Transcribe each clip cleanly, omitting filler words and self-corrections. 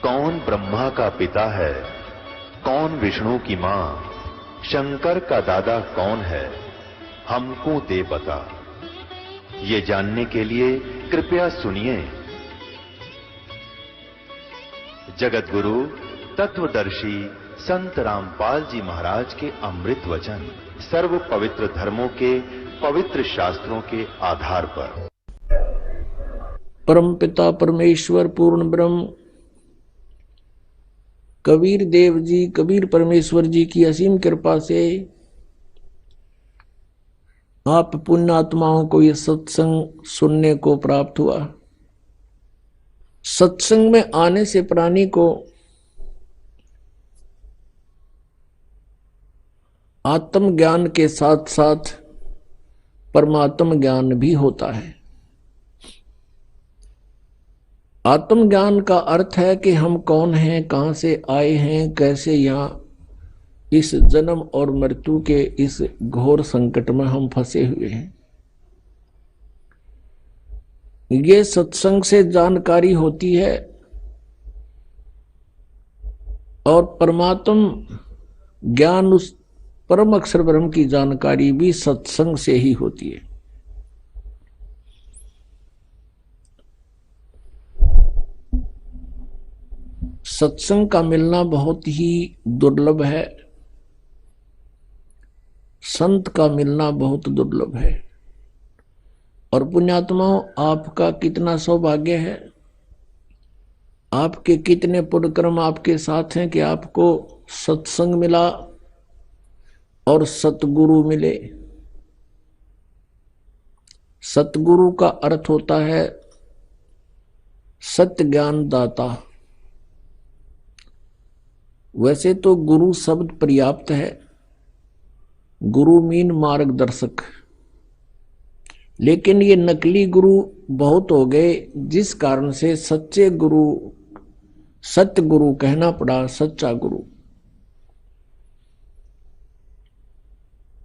कौन ब्रह्मा का पिता है, कौन विष्णु की मां, शंकर का दादा कौन है, हमको दे बता। ये जानने के लिए कृपया सुनिए। जगत गुरु तत्वदर्शी संत रामपाल जी महाराज के अमृत वचन सर्व पवित्र धर्मों के पवित्र शास्त्रों के आधार पर। परम पिता परमेश्वर पूर्ण ब्रह्म कबीर देव जी, कबीर परमेश्वर जी की असीम कृपा से आप पुण्यात्माओं को यह सत्संग सुनने को प्राप्त हुआ। सत्संग में आने से प्राणी को आत्म ज्ञान के साथ साथ परमात्म ज्ञान भी होता है। आत्मज्ञान का अर्थ है कि हम कौन हैं, कहां से आए हैं, कैसे यहां इस जन्म और मृत्यु के इस घोर संकट में हम फंसे हुए हैं। ये सत्संग से जानकारी होती है और परमात्म ज्ञान, उस परम अक्षर ब्रह्म की जानकारी भी सत्संग से ही होती है। सत्संग का मिलना बहुत ही दुर्लभ है, संत का मिलना बहुत दुर्लभ है। और पुण्यात्माओं, आपका कितना सौभाग्य है, आपके कितने पुण्यकर्म आपके साथ हैं कि आपको सत्संग मिला और सतगुरु मिले। सतगुरु का अर्थ होता है सत्य ज्ञान दाता। वैसे तो गुरु शब्द पर्याप्त है, गुरु मीन मार्गदर्शक, लेकिन ये नकली गुरु बहुत हो गए, जिस कारण से सच्चे गुरु, सत्य गुरु कहना पड़ा, सच्चा गुरु।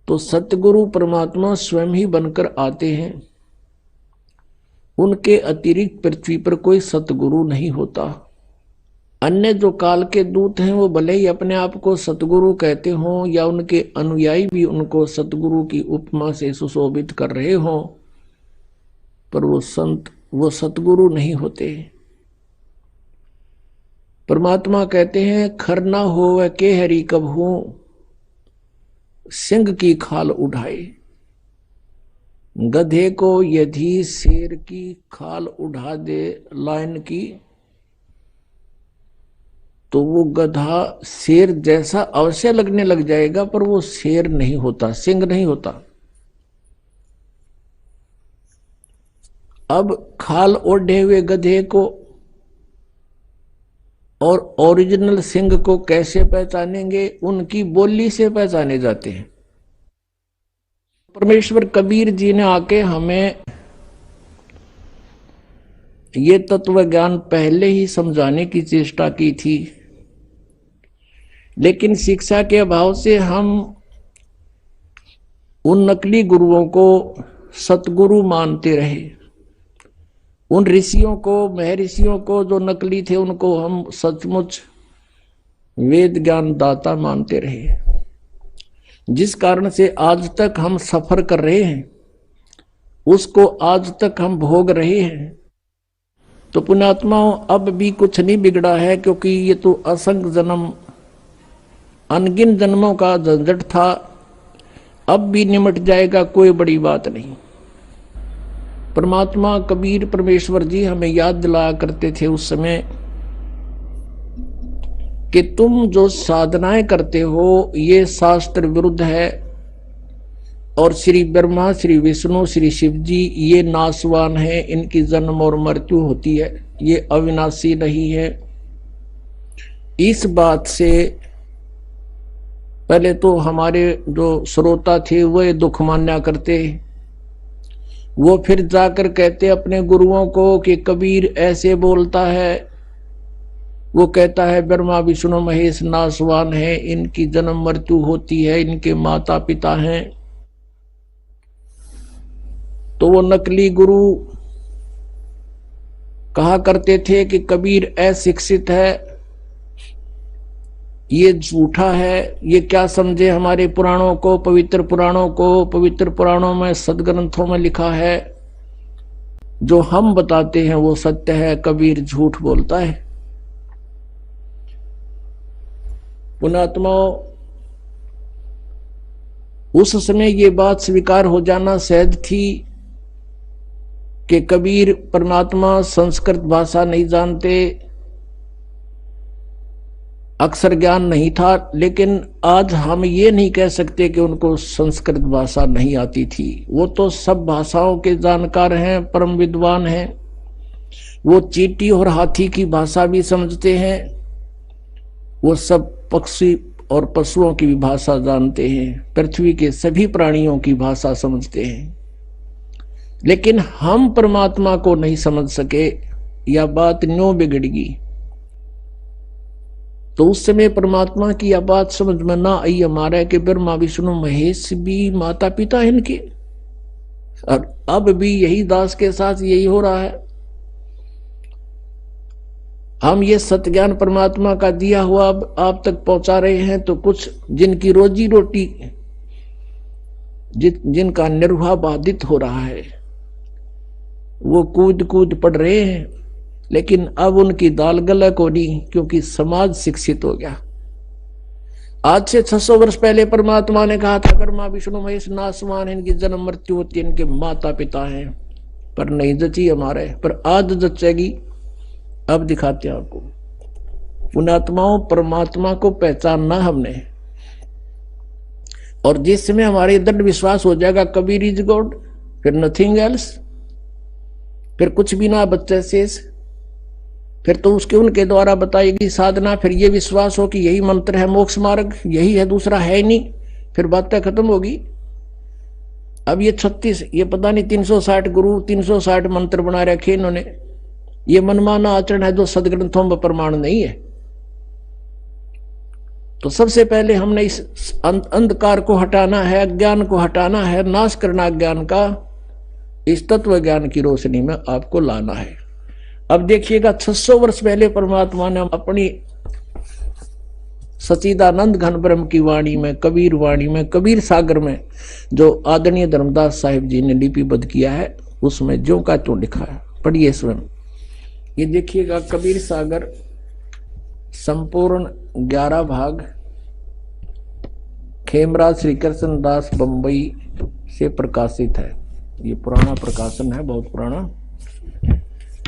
तो सतगुरु परमात्मा स्वयं ही बनकर आते हैं, उनके अतिरिक्त पृथ्वी पर कोई सतगुरु नहीं होता। अन्य जो काल के दूत हैं वो भले ही अपने आप को सतगुरु कहते हों या उनके अनुयायी भी उनको सतगुरु की उपमा से सुशोभित कर रहे हों, पर वो संत, वो सतगुरु नहीं होते। परमात्मा कहते हैं खर ना होवे के हरि कब हूं, सिंह की खाल उठाए। गधे को यदि शेर की खाल उठा दे लाइन की, तो वो गधा शेर जैसा अवश्य लगने लग जाएगा, पर वो शेर नहीं होता, सिंह नहीं होता। अब खाल ओढ़े हुए गधे को और ओरिजिनल सिंह को कैसे पहचानेंगे? उनकी बोली से पहचाने जाते हैं। परमेश्वर कबीर जी ने आके हमें ये तत्व ज्ञान पहले ही समझाने की चेष्टा की थी, लेकिन शिक्षा के अभाव से हम उन नकली गुरुओं को सतगुरु मानते रहे। उन ऋषियों को, महर्षियों को जो नकली थे, उनको हम सचमुच वेद ज्ञान दाता मानते रहे, जिस कारण से आज तक हम सफर कर रहे हैं, उसको आज तक हम भोग रहे हैं। तो पुण्यात्माओं, अब भी कुछ नहीं बिगड़ा है, क्योंकि ये तो असंख्य जन्म, अनगिन जन्मों का झंझट था, अब भी निमट जाएगा, कोई बड़ी बात नहीं। परमात्मा कबीर परमेश्वर जी हमें याद दिलाया करते थे उस समय कि तुम जो साधनाएं करते हो ये शास्त्र विरुद्ध है, और श्री ब्रह्मा, श्री विष्णु, श्री शिव जी ये नाशवान है, इनकी जन्म और मृत्यु होती है, ये अविनाशी नहीं है। इस बात से पहले तो हमारे जो श्रोता थे वो दुख मान्या करते, वो फिर जाकर कहते अपने गुरुओं को कि कबीर ऐसे बोलता है, वो कहता है ब्रह्मा विष्णु महेश नाशवान है, इनकी जन्म मृत्यु होती है, इनके माता पिता हैं। तो वो नकली गुरु कहा करते थे कि कबीर अशिक्षित है, ये झूठा है, ये क्या समझे हमारे पुराणों को, पवित्र पुराणों को। पवित्र पुराणों में, सदग्रंथों में लिखा है, जो हम बताते हैं वो सत्य है, कबीर झूठ बोलता है। पुणात्माओं, उस समय ये बात स्वीकार हो जाना सहज थी कि कबीर परमात्मा संस्कृत भाषा नहीं जानते, अक्षर ज्ञान नहीं था। लेकिन आज हम ये नहीं कह सकते कि उनको संस्कृत भाषा नहीं आती थी। वो तो सब भाषाओं के जानकार हैं, परम विद्वान हैं। वो चींटी और हाथी की भाषा भी समझते हैं, वो सब पक्षी और पशुओं की भी भाषा जानते हैं, पृथ्वी के सभी प्राणियों की भाषा समझते हैं। लेकिन हम परमात्मा को नहीं समझ सके, यह बात न्यों बिगड़ गई। तो उस समय परमात्मा की यह बात समझ में ना आई हमारे कि ब्रह्मा विष्णु महेश भी माता पिता है इनके, और अब भी यही दास के साथ यही हो रहा है। हम ये सत्य ज्ञान परमात्मा का दिया हुआ अब आप तक पहुंचा रहे हैं, तो कुछ जिनकी रोजी रोटी, जिनका निर्वाह बाधित हो रहा है, वो कूद कूद पड़ रहे हैं। लेकिन अब उनकी दाल गला को नहीं, क्योंकि समाज शिक्षित हो गया। आज से 600 वर्ष पहले परमात्मा ने कहा था ब्रह्मा विष्णु महेश नासवान है, इनकी जन्म मृत्यु होती है, इनके माता पिता हैं, पर नहीं जची हमारे, पर आज जचेगी। अब दिखाते हैं आपको। पुणात्माओं, परमात्मा को पहचानना हमने, और जिस समय हमारे दृढ़ विश्वास हो जाएगा कबीर इज गॉड, फिर नथिंग एल्स, फिर कुछ भी ना बच्चे शेष, फिर तो उसके उनके द्वारा बताएगी साधना, फिर ये विश्वास हो कि यही मंत्र है मोक्ष मार्ग, यही है, दूसरा है नहीं, फिर बातें खत्म होगी। अब ये 36, ये पता नहीं 360 गुरु, 360 मंत्र बना रखे इन्होंने। ये मनमाना आचरण है जो सदग्रंथों में प्रमाण नहीं है। तो सबसे पहले हमने इस अंधकार को हटाना है, अज्ञान को हटाना है, नाश करना अज्ञान का, इस तत्व ज्ञान की रोशनी में आपको लाना है। अब देखिएगा 600 वर्ष पहले परमात्मा ने अपनी सच्चिदानंद घन ब्रह्म की वाणी में, कबीर वाणी में, कबीर सागर में, जो आदरणीय धर्मदास साहिब जी ने लिपिबद्ध किया है, उसमें ज्यों का त्यों लिखा है। पढ़िए स्वयं। ये देखिएगा कबीर सागर संपूर्ण 11 भाग, खेमराज श्री कृष्ण दास बंबई से प्रकाशित है। ये पुराना प्रकाशन है, बहुत पुराना।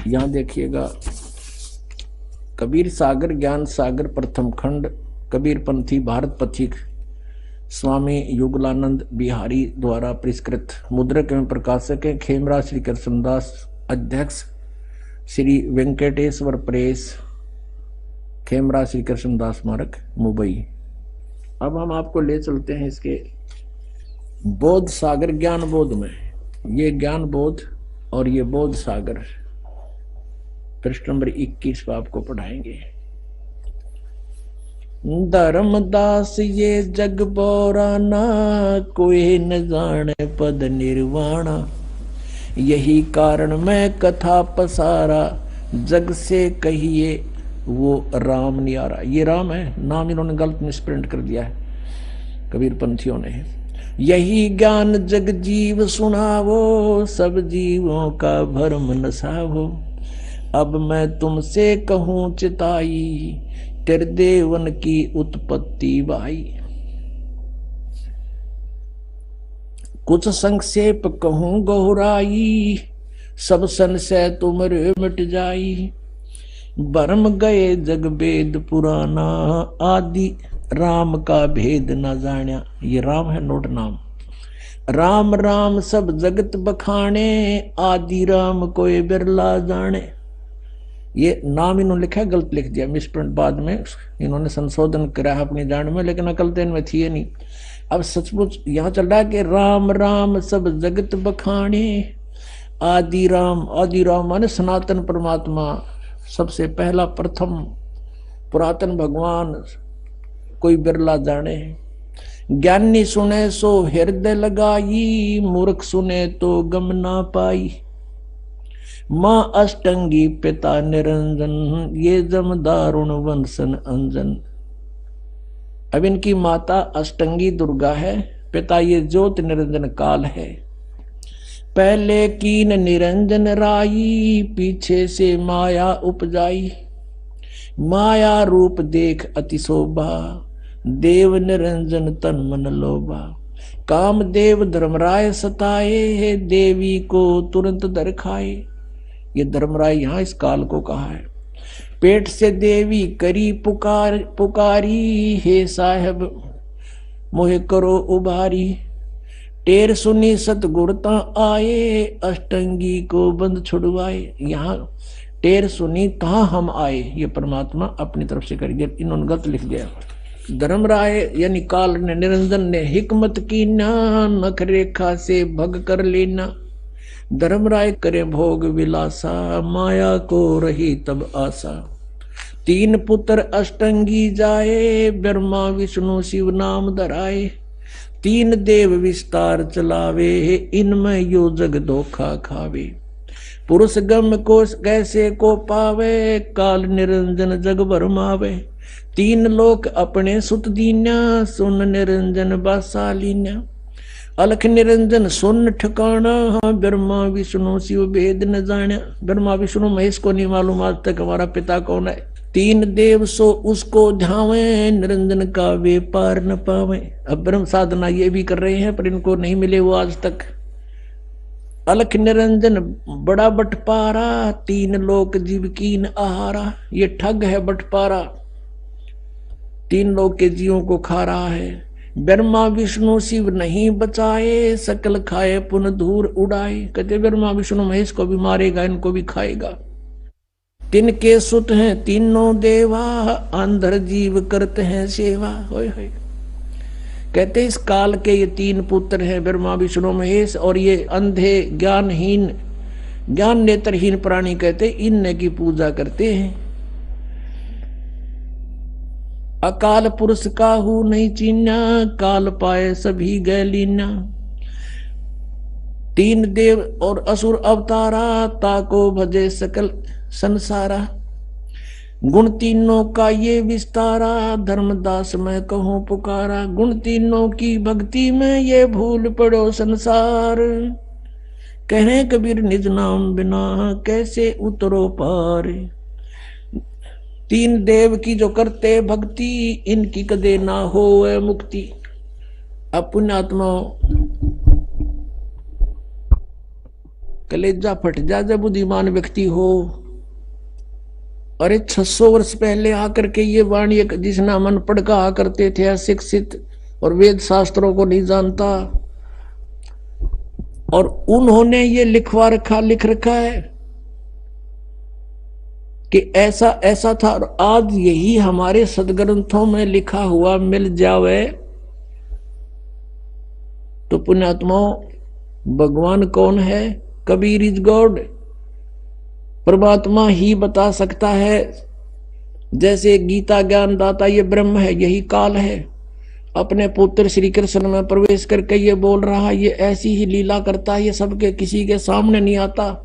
यहां देखिएगा कबीर सागर ज्ञान सागर प्रथम खंड, कबीर पंथी भारत पथिक स्वामी युगलानंद बिहारी द्वारा परिष्कृत, मुद्रक एवं प्रकाशक है खेमराज श्री कृष्णदास, अध्यक्ष श्री वेंकटेश्वर प्रेस, खेमराज श्री कृष्णदास स्मारक मुंबई। अब हम आपको ले चलते हैं इसके बोध सागर ज्ञान बोध में। ये ज्ञान बोध और ये बोध सागर पृष्ठ नंबर 21 पर आपको पढ़ाएंगे। धर्मदास ये जग बोराना, कोई न जाने पद निर्वाणा, यही कारण मैं कथा पसारा, जग से कहिए वो राम न्यारा। ये राम है, नाम इन्होंने गलत मिसप्रिंट कर दिया है कबीर पंथियों ने। यही ज्ञान जग जीव सुनावो, सब जीवों का भरम नसावो, अब मैं तुमसे कहूं चिताई, त्रिदेवन की उत्पत्ति बाई। कुछ संक्षेप कहूं गहराई, सब संशय तुमरे मिट जाई, भरम गए जग वेद पुराना, आदि राम का भेद न जान्या। ये राम है, नोट नाम। राम राम सब जगत बखाने, आदि राम कोई बिरला जाने। ये नाम इन्होंने लिखा है, गलत लिख दिया, मिसप्रिंट बाद में इन्होंने संशोधन करा अपनी जान में, लेकिन अकल तो इनमें थी नहीं। अब सचमुच यहाँ चल रहा है कि राम राम सब जगत बखाने, आदि राम माने सनातन परमात्मा, सबसे पहला प्रथम पुरातन भगवान, कोई बिरला जाने। ज्ञानी सुने सो हृदय लगाई, मूर्ख सुने तो गम ना पाई। माँ अष्टंगी पिता निरंजन, ये जम दारुण वंशन अंजन। अब इनकी माता अष्टंगी दुर्गा है, पिता ये ज्योत निरंजन काल है। पहले कीन निरंजन राई, पीछे से माया उपजाई। माया रूप देख अति शोभा, देव निरंजन तन मन लोभा। काम देव धर्मराय सताए, देवी को तुरंत दर खाए। ये धर्मराय यहाँ इस काल को कहा है। पेट से देवी करी पुकारी, हे साहब मोहे करो उबारी। टेर सुनी सतगुरता आए, अष्टंगी को बंद छुड़वाए। यहाँ टेर सुनी तहा हम आए, ये परमात्मा अपनी तरफ से कर दिया, इन्होंने गलत लिख दिया। धर्मराय यानी काल ने निरंजन ने हिकमत की ना, नख रेखा से भग कर लेना। धर्मराय करे भोग विलासा, माया को रही तब आशा। तीन पुत्र अष्टंगी जाए, ब्रह्मा विष्णु शिव नाम धराए। तीन देव विस्तार चलावे, इनमें यो जग धोखा खावे। पुरुष गम को कैसे को पावे, काल निरंजन जग भरमावे। तीन लोक अपने सुत दीन्या, सुन निरंजन बासालीन्या। अलख निरंजन सुन ठिकाना, ब्रह्मा विष्णु शिव भेद न जाना। ब्रह्मा विष्णु महेश को नहीं मालूम आज तक हमारा पिता कौन है। तीन देव सो उसको ध्यावे, निरंजन का वे पार न पावे। अब ब्रह्म साधना ये भी कर रहे हैं पर इनको नहीं मिले वो आज तक। अलख निरंजन बड़ा बटपारा, तीन लोक जीव कीन आहारा। ये ठग है बटपारा, तीन लोक के जीवों को खा रहा है। ब्रह्मा विष्णु शिव नहीं बचाए, सकल खाए पुन धूर उड़ाए। कहते ब्रह्मा विष्णु महेश को भी मारेगा, इनको भी खाएगा। तिनके सुत हैं तीनों देवा, अंधर जीव करते हैं सेवा। होय होय। कहते इस काल के ये तीन पुत्र हैं, ब्रह्मा विष्णु महेश, और ये अंधे ज्ञानहीन ज्ञान नेत्रहीन प्राणी कहते इनने की पूजा करते हैं। अकाल पुरुष काहू नहीं चीन्या, काल पाए सभी गए लीना। तीन देव और असुर अवतारा, ताको भजे सकल संसारा। गुण तीनों का ये विस्तारा, धर्मदास मैं कहूँ पुकारा। गुण तीनों की भक्ति में ये भूल पड़ो संसार, कहे कबीर निज नाम बिना कैसे उतरो पार। तीन देव की जो करते भक्ति, इनकी कदे ना हो मुक्ति। अब पुण्यात्मा कलेजा फट जा जब बुद्धिमान व्यक्ति हो। अरे 600 वर्ष पहले आकर के ये वाणी जिसना मन पढ़ कहा करते थे अशिक्षित और वेद शास्त्रों को नहीं जानता, और उन्होंने ये लिख रखा है कि ऐसा ऐसा था, और आज यही हमारे सदग्रंथों में लिखा हुआ मिल जावे तो पुण्यात्माओं भगवान कौन है? कबीर इज गॉड, परमात्मा ही बता सकता है। जैसे गीता ज्ञान दाता ये ब्रह्म है, यही काल है, अपने पुत्र श्री कृष्ण में प्रवेश करके ये बोल रहा है, ये ऐसी ही लीला करता है, ये सबके किसी के सामने नहीं आता।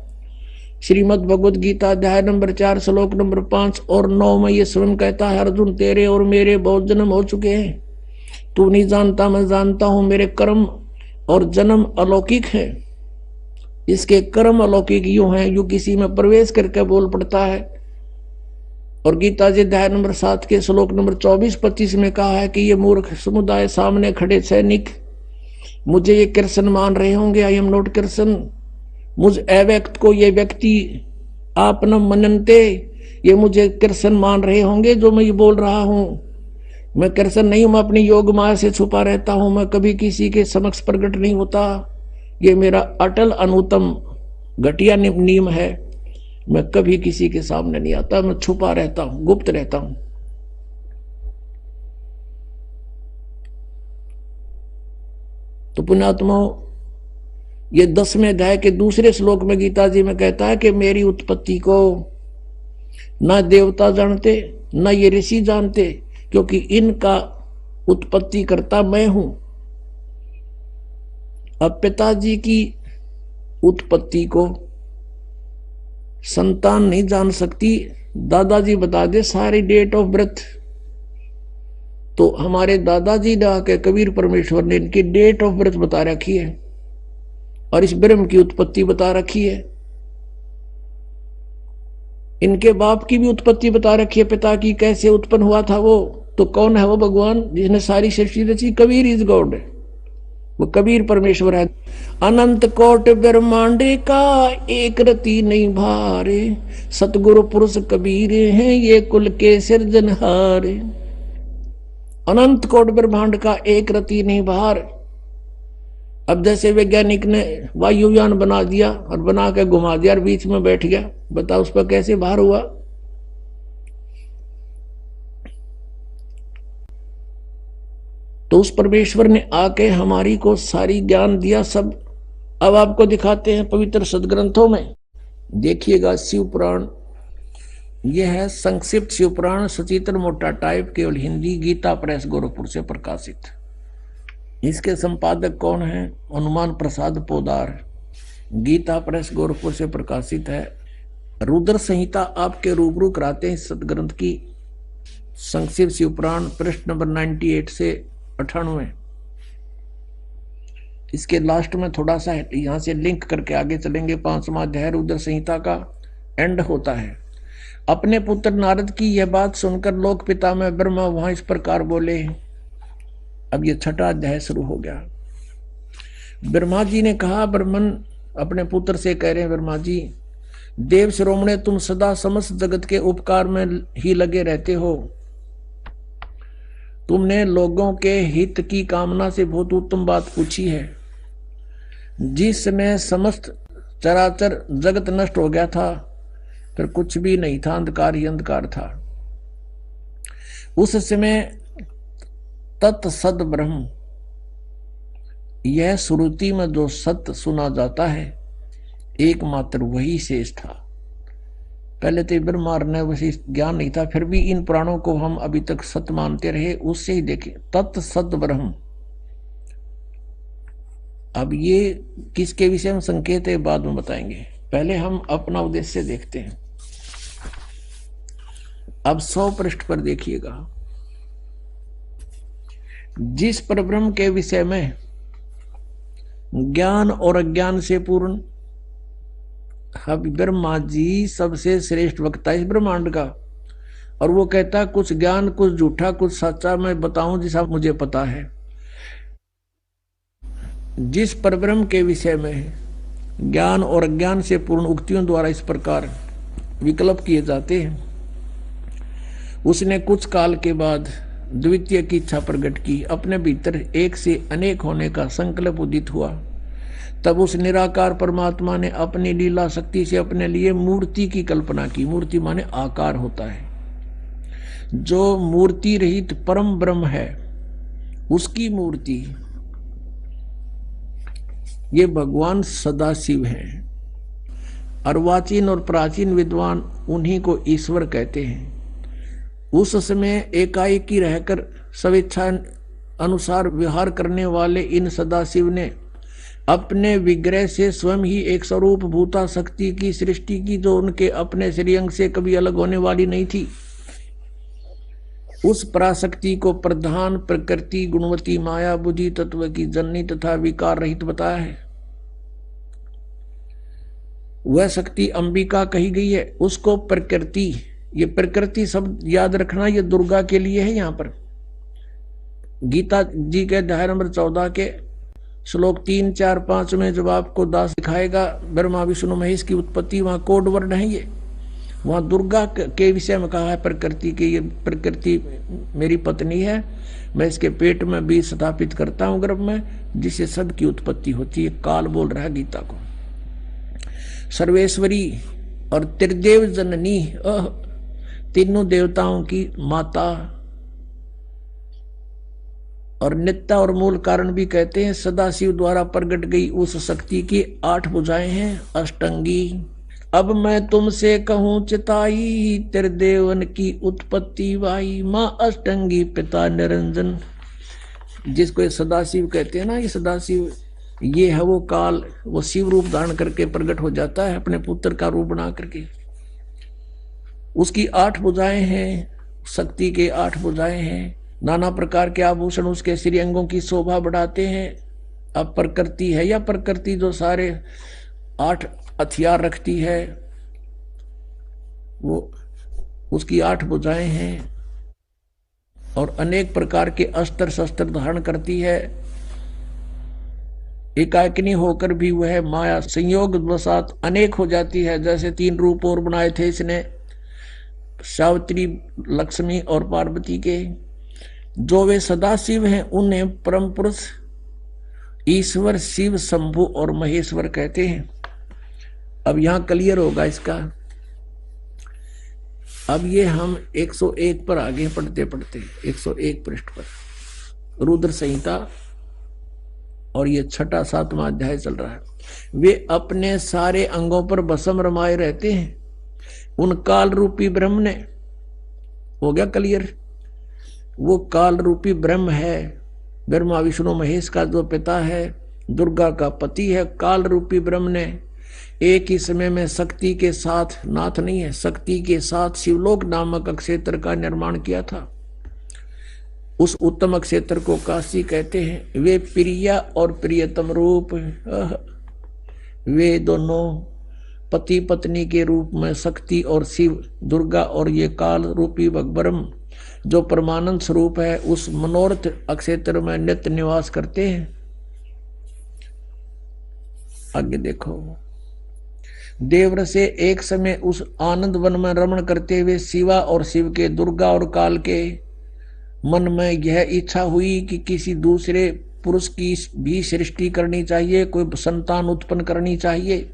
श्रीमद् भगवद गीता अध्याय नंबर 4 श्लोक नंबर 5 और 9 में ये स्वयं कहता है, अर्जुन तेरे और मेरे बहुत जन्म हो चुके हैं, तू नहीं जानता मैं जानता हूं, मेरे कर्म और जन्म अलौकिक है। इसके कर्म अलौकिक यूं हैं, यूं किसी में प्रवेश करके बोल पड़ता है। और गीता जी अध्याय नंबर 7 के श्लोक नंबर 24-25 में कहा है कि ये मूर्ख समुदाय सामने खड़े सैनिक मुझे ये कृष्ण मान रहे होंगे, आई एम नॉट कृष्ण। मुझ अव्यक्त को ये व्यक्ति आप न मननते, ये मुझे कृष्ण मान रहे होंगे जो मैं ये बोल रहा हूं। मैं कृष्ण नहीं हूं, मैं अपनी योग माया से छुपा रहता हूं, मैं कभी किसी के समक्ष प्रकट नहीं होता। ये मेरा अटल अनुतम घटिया नियम है, मैं कभी किसी के सामने नहीं आता, मैं छुपा रहता हूं, गुप्त रहता हूं। तो पुण्यात्माओं ये 10वें अध्याय के दूसरे श्लोक में गीता जी में कहता है कि मेरी उत्पत्ति को ना देवता जानते ना ये ऋषि जानते, क्योंकि इनका उत्पत्ति करता मैं हूं। अब पिताजी की उत्पत्ति को संतान नहीं जान सकती, दादाजी बता दे सारी डेट ऑफ बर्थ, तो हमारे दादाजी ने आके कबीर परमेश्वर ने इनकी डेट ऑफ बर्थ बता रखी है और इस ब्रह्म की उत्पत्ति बता रखी है। इनके बाप की भी उत्पत्ति बता रखी है, पिता की कैसे उत्पन्न हुआ था वो। तो कौन है वो भगवान जिसने सारी सृष्टि रची? कबीर इज गॉड, वो कबीर परमेश्वर है। अनंत कोट ब्रह्मांडे का एक रति नहीं भारे, सतगुरु पुरुष कबीर हैं ये कुल के सिरजनहारे। अनंत कोट ब्रह्मांड का एक रति नहीं भार। अब जैसे वैज्ञानिक ने वायुयान बना दिया और बना के घुमा दिया और बीच में बैठ गया, बताओ उस पर कैसे भार हुआ? तो उस परमेश्वर ने आके हमारी को सारी ज्ञान दिया सब। अब आपको दिखाते हैं पवित्र सदग्रंथों में। देखिएगा शिव पुराण, यह है संक्षिप्त शिव पुराण, सचित्र मोटा टाइप, केवल हिंदी, गीता प्रेस गोरखपुर से प्रकाशित। इसके संपादक कौन है? हनुमान प्रसाद पोदार, गीता प्रेस गोरखपुर से प्रकाशित है। रुद्र संहिता आपके रूबरू कराते हैं सदग्रंथ की। संक्षिप्त शिव पुराण पृष्ठ नंबर 98 से 98। इसके लास्ट में थोड़ा सा यहां से लिंक करके आगे चलेंगे। 5वां अध्याय रुद्र संहिता का एंड होता है। अपने पुत्र नारद की यह बात सुनकर लोक पिता में ब्रह्मा वहां इस प्रकार बोले। अब ये 6वां अध्याय शुरू हो गया। ब्रह्मा जी ने कहा, ब्रह्मन अपने पुत्र से कह रहे हैं, ब्रह्मा जी देव शिरोमणे, तुम सदा समस्त जगत के उपकार में ही लगे रहते हो। तुमने लोगों के हित की कामना से बहुत उत्तम बात पूछी है। जिस समय समस्त चराचर जगत नष्ट हो गया था, फिर कुछ भी नहीं था, अंधकार ही अंधकार था। उस समय तत्सद ब्रह्म, यह श्रुति में जो सत्य सुना जाता है एकमात्र वही शेष था। पहले तो ब्रह्मा ने वैसे ज्ञान नहीं था, फिर भी इन पुराणों को हम अभी तक सत्य मानते रहे, उससे ही देखें तत्सद ब्रह्म। अब ये किसके विषय में संकेत है बाद में बताएंगे, पहले हम अपना उद्देश्य देखते हैं। अब 100 पृष्ठ पर देखिएगा। जिस परब्रह्म के विषय में ज्ञान और अज्ञान से पूर्ण, अब ब्रह्मा जी सबसे श्रेष्ठ वक्ता इस ब्रह्मांड का, और वो कहता कुछ ज्ञान कुछ झूठा कुछ सच्चा मैं बताऊं जिसा मुझे पता है। जिस परब्रह्म के विषय में ज्ञान और अज्ञान से पूर्ण उक्तियों द्वारा इस प्रकार विकल्प किए जाते हैं, उसने कुछ काल के बाद द्वितीय की इच्छा प्रकट की। अपने भीतर एक से अनेक होने का संकल्प उदित हुआ। तब उस निराकार परमात्मा ने अपनी लीला शक्ति से अपने लिए मूर्ति की कल्पना की। मूर्ति माने आकार होता है। जो मूर्ति रहित परम ब्रह्म है उसकी मूर्ति, ये भगवान सदाशिव हैं। अर्वाचीन और प्राचीन विद्वान उन्हीं को ईश्वर कहते हैं। उस समय एकाएकी रहकर स्वेच्छा अनुसार व्यवहार करने वाले इन सदाशिव ने अपने विग्रह से स्वयं ही एक स्वरूप भूता शक्ति की सृष्टि की, जो उनके अपने श्रीअंग से कभी अलग होने वाली नहीं थी। उस पराशक्ति को प्रधान प्रकृति गुणवती माया बुद्धि तत्व की जननी तथा विकार रहित बताया है। वह शक्ति अंबिका कही गई है। उसको प्रकृति, ये प्रकृति शब्द याद रखना, ये दुर्गा के लिए है। यहां पर गीता जी के अध्याय नंबर 14 के श्लोक 3, 4, 5 में जब आपको दास दिखाएगा ब्रह्मा विष्णु महेश की उत्पत्ति, वहां कोड वर्ड है। ये वहां दुर्गा के विषय में कहा है प्रकृति के, ये प्रकृति मेरी पत्नी है, मैं इसके पेट में बीज स्थापित करता हूं गर्भ में, जिससे सबकी उत्पत्ति होती है। काल बोल रहा है गीता को। सर्वेश्वरी और त्रिदेव जननी, तीनों देवताओं की माता, और नित्य और मूल कारण भी कहते हैं। सदाशिव द्वारा प्रकट गई उस शक्ति की 8 भुजाएं हैं, अष्टंगी। अब मैं तुमसे कहूं चिताई, त्रिदेवन की उत्पत्ति वाई, माँ अष्टंगी पिता निरंजन। जिसको ये सदाशिव कहते हैं ना, ये सदाशिव, ये है वो काल, वो शिव रूप धारण करके प्रकट हो जाता है अपने पुत्र का रूप बना करके। उसकी 8 भुजाएं हैं, शक्ति के 8 भुजाएं हैं। नाना प्रकार के आभूषण उसके श्री अंगों की शोभा बढ़ाते हैं। अब प्रकृति है या प्रकृति जो सारे 8 हथियार रखती है, वो उसकी 8 भुजाएं हैं और अनेक प्रकार के अस्त्र शस्त्र धारण करती है। एकाकिनी होकर भी वह माया संयोग वसात अनेक हो जाती है। जैसे 3 रूप और बनाए थे इसने, सावित्री, लक्ष्मी और पार्वती के। जो वे सदाशिव हैं उन्हें परम पुरुष ईश्वर, शिव, शंभु और महेश्वर कहते हैं। अब यहां क्लियर होगा इसका। अब ये हम 101 पर आगे पढ़ते पढ़ते 101 पृष्ठ पर रुद्र संहिता और ये 6वां 7वां अध्याय चल रहा है। वे अपने सारे अंगों पर भस्म रमाए रहते हैं। उन काल रूपी ब्रह्म ने, हो गया क्लियर, वो काल रूपी ब्रह्म है, ब्रह्मा विष्णु महेश का जो पिता है, दुर्गा का पति है। काल रूपी ब्रह्म ने एक ही समय में शक्ति के साथ, नाथ नहीं है, शक्ति के साथ शिवलोक नामक क्षेत्र का निर्माण किया था। उस उत्तम क्षेत्र को काशी कहते हैं। वे प्रिया और प्रियतम रूप, वे दोनों पति पत्नी के रूप में शक्ति और शिव, दुर्गा और ये काल रूपी ब्रह्म जो परमानंद स्वरूप है, उस मनोरथ क्षेत्र में नित्य निवास करते हैं। आगे देखो, देवर से एक समय उस आनंद वन में रमण करते हुए शिवा और शिव के, दुर्गा और काल के मन में यह इच्छा हुई कि किसी दूसरे पुरुष की भी सृष्टि करनी चाहिए, कोई संतान उत्पन्न करनी चाहिए।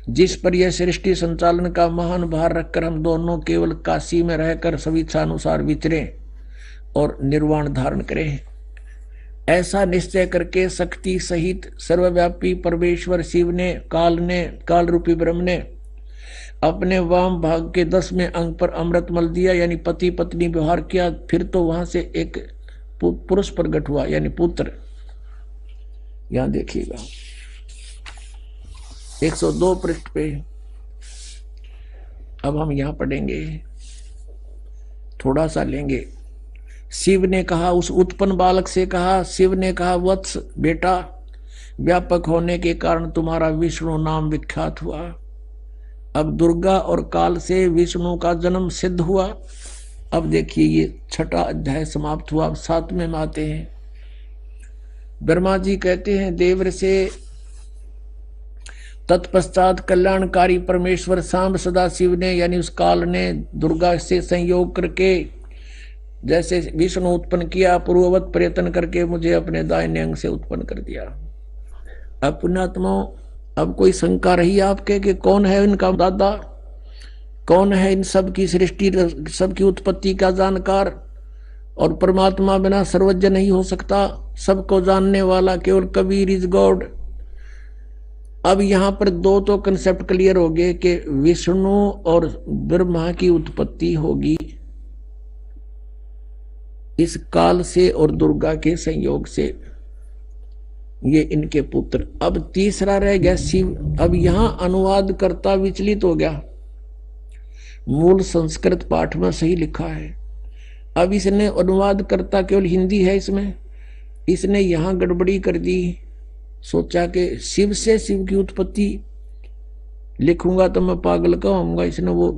जिस पर यह सृष्टि संचालन का महान भार रखकर हम दोनों केवल काशी में रहकर स्वेच्छा अनुसार विचरें और निर्वाण धारण करें। ऐसा निश्चय करके शक्ति सहित सर्वव्यापी परमेश्वर शिव ने, काल रूपी ब्रह्म ने अपने वाम भाग के 10वें अंग पर अमृत मल दिया, यानी पति पत्नी व्यवहार किया। फिर तो वहां से एक पुरुष प्रकट हुआ, यानी पुत्र। यहां देखिएगा 102 पृष्ठ पे। अब हम यहां पढ़ेंगे, थोड़ा सा लेंगे। शिव ने कहा, उस उत्पन्न बालक से कहा, शिव ने कहा, वत्स बेटा, व्यापक होने के कारण तुम्हारा विष्णु नाम विख्यात हुआ। अब दुर्गा और काल से विष्णु का जन्म सिद्ध हुआ। अब देखिए ये 6वां अध्याय समाप्त हुआ। अब 7वें में आते हैं। ब्रह्मा जी कहते हैं देवर से, तत्पश्चात कल्याणकारी परमेश्वर सांब सदाशिव ने, यानी उस काल ने दुर्गा से संयोग करके जैसे विष्णु उत्पन्न किया, पूर्ववत प्रयत्न करके मुझे अपने दाहिने अंग से उत्पन्न कर दिया। अब पुण्यात्माओं, अब कोई शंका रही आपके कि कौन है इनका दादा, कौन है इन सब की सृष्टि, सबकी उत्पत्ति का जानकार? और परमात्मा बिना सर्वज्ञ नहीं हो सकता, सबको जानने वाला केवल कबीर इज गॉड। अब यहां पर 2 तो कंसेप्ट क्लियर हो गए कि विष्णु और ब्रह्मा की उत्पत्ति होगी इस काल से और दुर्गा के संयोग से, ये इनके पुत्र। अब तीसरा रह गया शिव। अब यहां अनुवाद करता विचलित हो गया। मूल संस्कृत पाठ में सही लिखा है, अब इसने अनुवाद करता केवल हिंदी है इसमें, इसने यहां गड़बड़ी कर दी। सोचा कि शिव से शिव की उत्पत्ति लिखूंगा तो मैं पागल कहूंगा, इसने वो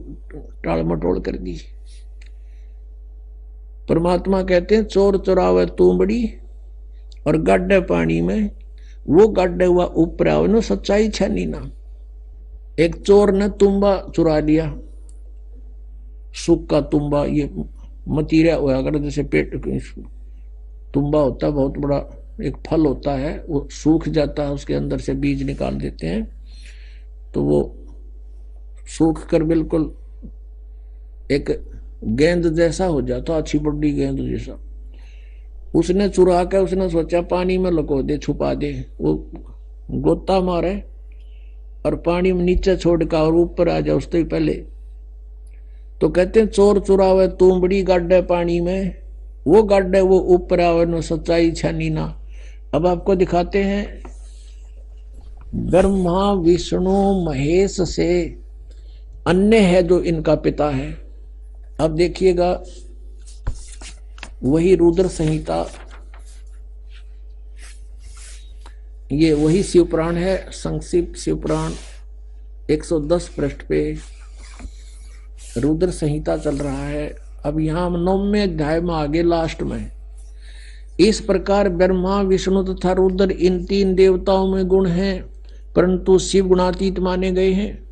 टाल मटोल कर दी। परमात्मा कहते हैं चोर चुरावे तूंबड़ी और गड्ढे पानी में, वो गड्ढे हुआ ऊपर आओ नो सच्चाई छनी ना। एक चोर ने तुम्बा चुरा लिया, सूखा तुम्बा, ये मतीरा हुआ कर, जैसे पेट तुम्बा होता है, बहुत बड़ा एक फल होता है, वो सूख जाता है, उसके अंदर से बीज निकाल देते हैं तो वो सूख कर बिल्कुल एक गेंद जैसा हो जाता, अच्छी बड़ी गेंद जैसा। उसने चुरा कर, उसने सोचा पानी में लुको दे, छुपा दे। वो गोता मारे और पानी में नीचे छोड़कर और ऊपर आ जाए उससे पहले। तो कहते हैं चोर चुरावे तूंबड़ी गड्ढे पानी में, वो गड्ढे वो ऊपर आवे नो सच्चाई छानी ना। अब आपको दिखाते हैं ब्रह्मा विष्णु महेश से अन्य है जो इनका पिता है। अब देखिएगा वही रुद्र संहिता, ये वही शिवपुराण है, संक्षिप्त शिवपुराण 110 पृष्ठ पे रुद्र संहिता चल रहा है। अब यहाँ हम 9वें अध्याय में आगे लास्ट में, इस प्रकार ब्रह्मा विष्णु तथा रुद्र इन 3 देवताओं में गुण हैं, परंतु शिव गुणातीत माने गए हैं।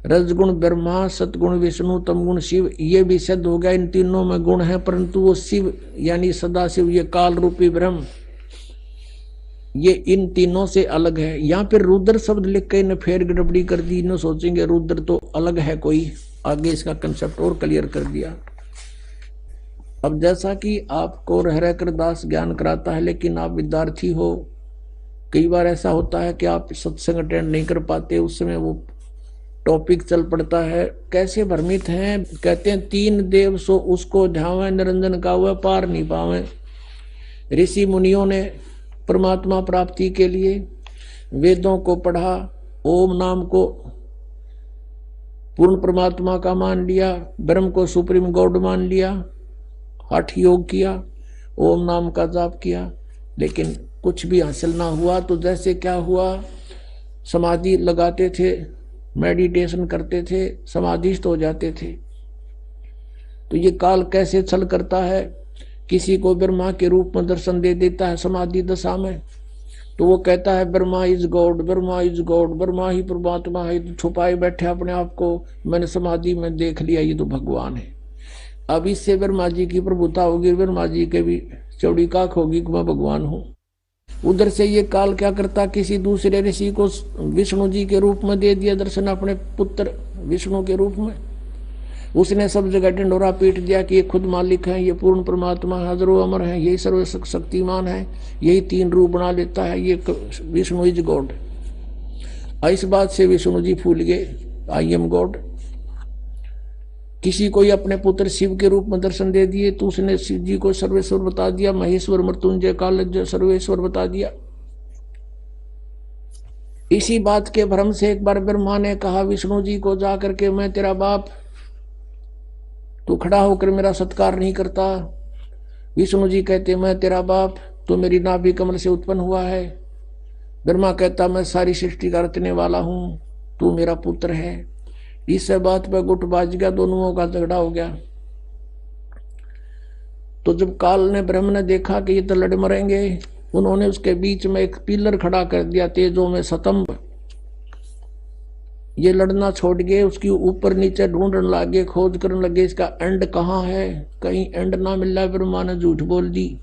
रजगुण ब्रह्मा, सतगुण विष्णु, तमगुण शिव, ये भी सिद्ध हो गया इन तीनों में गुण है, परंतु वो शिव यानी सदाशिव, ये काल रूपी ब्रह्म, ये इन तीनों से अलग है। यहाँ पे रुद्र शब्द लिख के इन्हें फेर गड़बड़ी कर दी, इन्हें सोचेंगे रुद्र तो अलग है कोई, आगे इसका कंसेप्ट और क्लियर कर दिया। अब जैसा कि आपको रह रह कर दास ज्ञान कराता है, लेकिन आप विद्यार्थी हो, कई बार ऐसा होता है कि आप सत्संग अटेंड नहीं कर पाते, उस समय वो टॉपिक चल पड़ता है। कैसे भ्रमित हैं, कहते हैं 3 देव सो उसको ध्यावे, निरंजन का हुआ पार नहीं पावे। ऋषि मुनियों ने परमात्मा प्राप्ति के लिए वेदों को पढ़ा, ओम नाम को पूर्ण परमात्मा का मान लिया, ब्रह्म को सुप्रीम गॉड मान लिया, हठ योग किया, ओम नाम का जाप किया, लेकिन कुछ भी हासिल ना हुआ। तो जैसे क्या हुआ, समाधि लगाते थे, मेडिटेशन करते थे, समाधिस्थ हो जाते थे। तो ये काल कैसे छल करता है, किसी को ब्रह्मा के रूप में दर्शन दे देता है समाधि दशा में, तो वो कहता है Brahma is God, Brahma is God, Brahma ही परमात्मा है, तो छुपाए बैठे अपने आप को, मैंने समाधि में देख लिया ये तो भगवान है। अब इससे ब्रह्मा जी की प्रभुता होगी, ब्रह्मा जी के भी चौड़ी काख होगी कि मैं भगवान हूँ। उधर से ये काल क्या करता, किसी दूसरे ऋषि को विष्णु जी के रूप में दे दिया दर्शन, अपने पुत्र विष्णु के रूप में। उसने सब जगह ढिंढोरा पीट दिया कि ये खुद मालिक है, ये पूर्ण परमात्मा हजरो अमर है, यही सर्वशक्तिमान है, यही 3 रूप बना लेता है, ये विष्णु इज गॉड। इस बात से विष्णु जी फूल गए, आई एम गॉड। किसी को ही अपने पुत्र शिव के रूप में दर्शन दे दिए, तो उसने शिव जी को सर्वेश्वर बता दिया, महेश्वर मृत्युंजय काल सर्वेश्वर बता दिया। इसी बात के भ्रम से एक बार ब्रह्मा ने कहा विष्णु जी को जाकर के, मैं तेरा बाप, तू खड़ा होकर मेरा सत्कार नहीं करता। विष्णु जी कहते मैं तेरा बाप, तो मेरी नाभि कमल से उत्पन्न हुआ है। ब्रह्मा कहता मैं सारी सृष्टि का रचने वाला हूं, तू मेरा पुत्र है। इस बात पर गुट बाज गया, दोनों का झगड़ा हो गया। तो जब काल ने ब्रह्म ने देखा कि ये तो लड़ मरेंगे, उन्होंने उसके बीच में एक पिलर खड़ा कर दिया, तेजों में स्तंभ। ये लड़ना छोड़ गए, उसकी ऊपर नीचे ढूंढने लगे, खोज करने लगे इसका एंड कहाँ है। कहीं एंड ना मिला, ब्रह्मा ने झूठ बोल दी।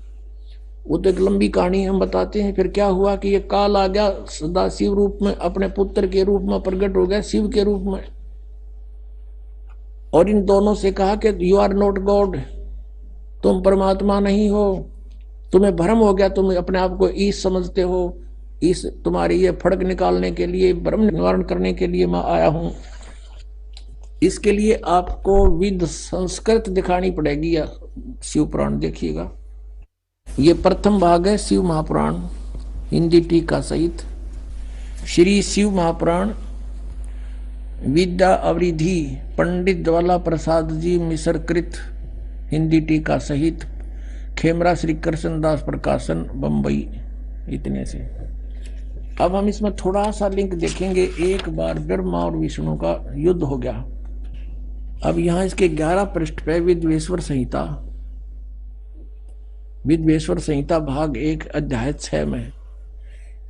वो तो एक लंबी कहानी हम बताते हैं। फिर क्या हुआ कि ये काल आ गया सदा शिव रूप में, अपने पुत्र के रूप में प्रकट हो गया, शिव के रूप में, और इन दोनों से कहा कि यू आर नॉट गॉड, तुम परमात्मा नहीं हो, तुम्हें भ्रम हो गया, तुम अपने आप को ईश समझते हो। इस तुम्हारी ये फर्क निकालने के लिए, भ्रम निवारण करने के लिए मैं आया हूं। इसके लिए आपको विद संस्कृत दिखानी पड़ेगी। या शिव पुराण देखिएगा, ये प्रथम भाग है शिव महापुराण हिंदी टीका सहित। श्री शिव महापुराण विद्या अवरिधि पंडित ज्वाला प्रसाद जी मिश्र कृत हिंदी टीका सहित, खेमरा श्री कृष्णदास प्रकाशन बंबई। इतने से अब हम इसमें थोड़ा सा लिंक देखेंगे। एक बार ब्रह्मा और विष्णु का युद्ध हो गया। अब यहां इसके 11 पृष्ठ पे विद्वेश्वर संहिता, विद्वेश्वर संहिता भाग 1 अध्याय 6 में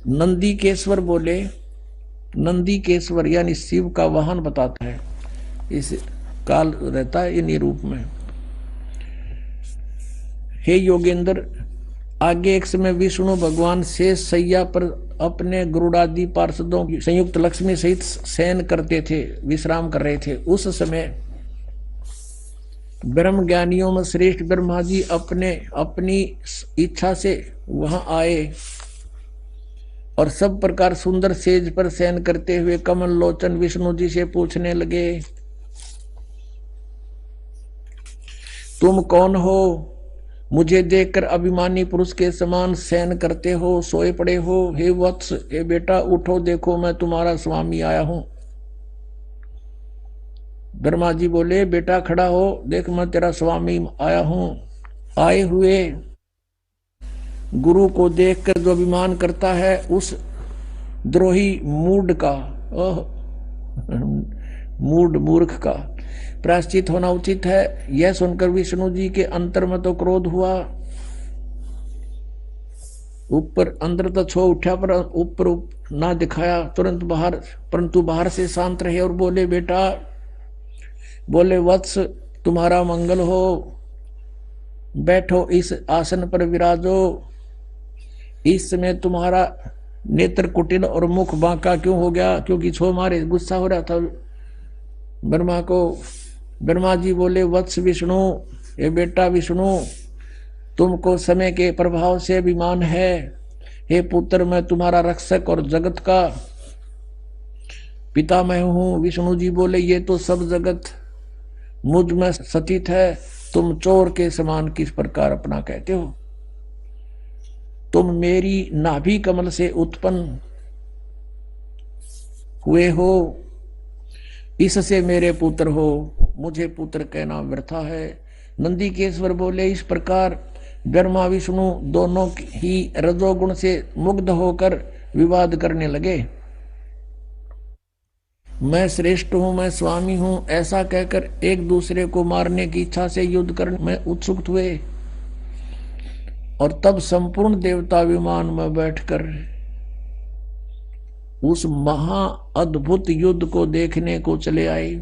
नंदीकेश्वर बोले, नंदीकेश्वर यानी शिव का वाहन बताता है। इस काल रहता है इन्हीं रूप में। हे योगेंद्र, आगे एक समय विष्णु भगवान शेष सैया पर अपने गरुड़ादि पार्षदों की संयुक्त लक्ष्मी सहित शयन करते थे, विश्राम कर रहे थे। उस समय ब्रह्म ज्ञानियों में श्रेष्ठ ब्रह्मा जी अपनी इच्छा से वहां आए और सब प्रकार सुंदर सेज पर शयन करते हुए कमल लोचन विष्णु जी से पूछने लगे, तुम कौन हो? मुझे देखकर अभिमानी पुरुष के समान शयन करते हो, सोए पड़े हो। हे वत्स, हे बेटा उठो, देखो मैं तुम्हारा स्वामी आया हूं। ब्रह्मा जी बोले, बेटा खड़ा हो, देख मैं तेरा स्वामी आया हूं। आए हुए गुरु को देखकर जो अभिमान करता है उस द्रोही मूड का, मूर्ख का प्रायश्चित होना उचित है। यह सुनकर विष्णु जी के अंतर में तो क्रोध हुआ, ऊपर अंदर तो छो उठा पर ऊपर ना दिखाया तुरंत बाहर, परंतु बाहर से शांत रहे और बोले बेटा, बोले वत्स तुम्हारा मंगल हो, बैठो इस आसन पर विराजो। इस समय तुम्हारा नेत्र कुटिल और मुख बांका क्यों हो गया? क्योंकि छो मारे गुस्सा हो रहा था ब्रह्मा को। ब्रह्मा जी बोले वत्स विष्णु, ये बेटा विष्णु, तुमको समय के प्रभाव से अभिमान है। हे पुत्र, मैं तुम्हारा रक्षक और जगत का पिता मैं हूं। विष्णु जी बोले ये तो सब जगत मुझ में स्थित है, तुम चोर के समान किस प्रकार अपना कहते हो? तुम मेरी नाभि कमल से उत्पन्न हुए हो, इससे मेरे पुत्र हो, मुझे पुत्र कहना व्यर्थ है। नंदीकेश्वर बोले इस प्रकार ब्रह्मा विष्णु दोनों ही रजोगुण से मुग्ध होकर विवाद करने लगे। मैं श्रेष्ठ हूं, मैं स्वामी हूं, ऐसा कहकर एक दूसरे को मारने की इच्छा से युद्ध करने में उत्सुक हुए। और तब संपूर्ण देवता विमान में बैठकर उस महा अद्भुत युद्ध को देखने को चले आए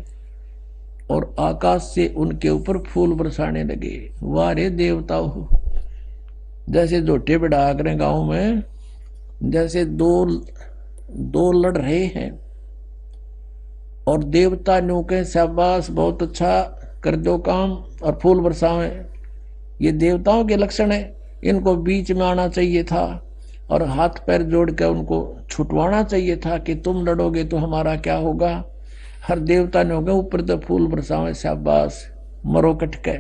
और आकाश से उनके ऊपर फूल बरसाने लगे। वारे देवता हो, जैसे जोटे बढ़ा कर गांव में जैसे दो लड़ रहे हैं और देवता न्यू के शाबाश बहुत अच्छा कर दो काम और फूल बरसावे। ये देवताओं के लक्षण है, इनको बीच में आना चाहिए था और हाथ पैर जोड़ कर उनको छुटवाना चाहिए था कि तुम लड़ोगे तो हमारा क्या होगा। हर देवता ने हो गए ऊपर तो फूल बरसावे, शाबाश मरो कटके।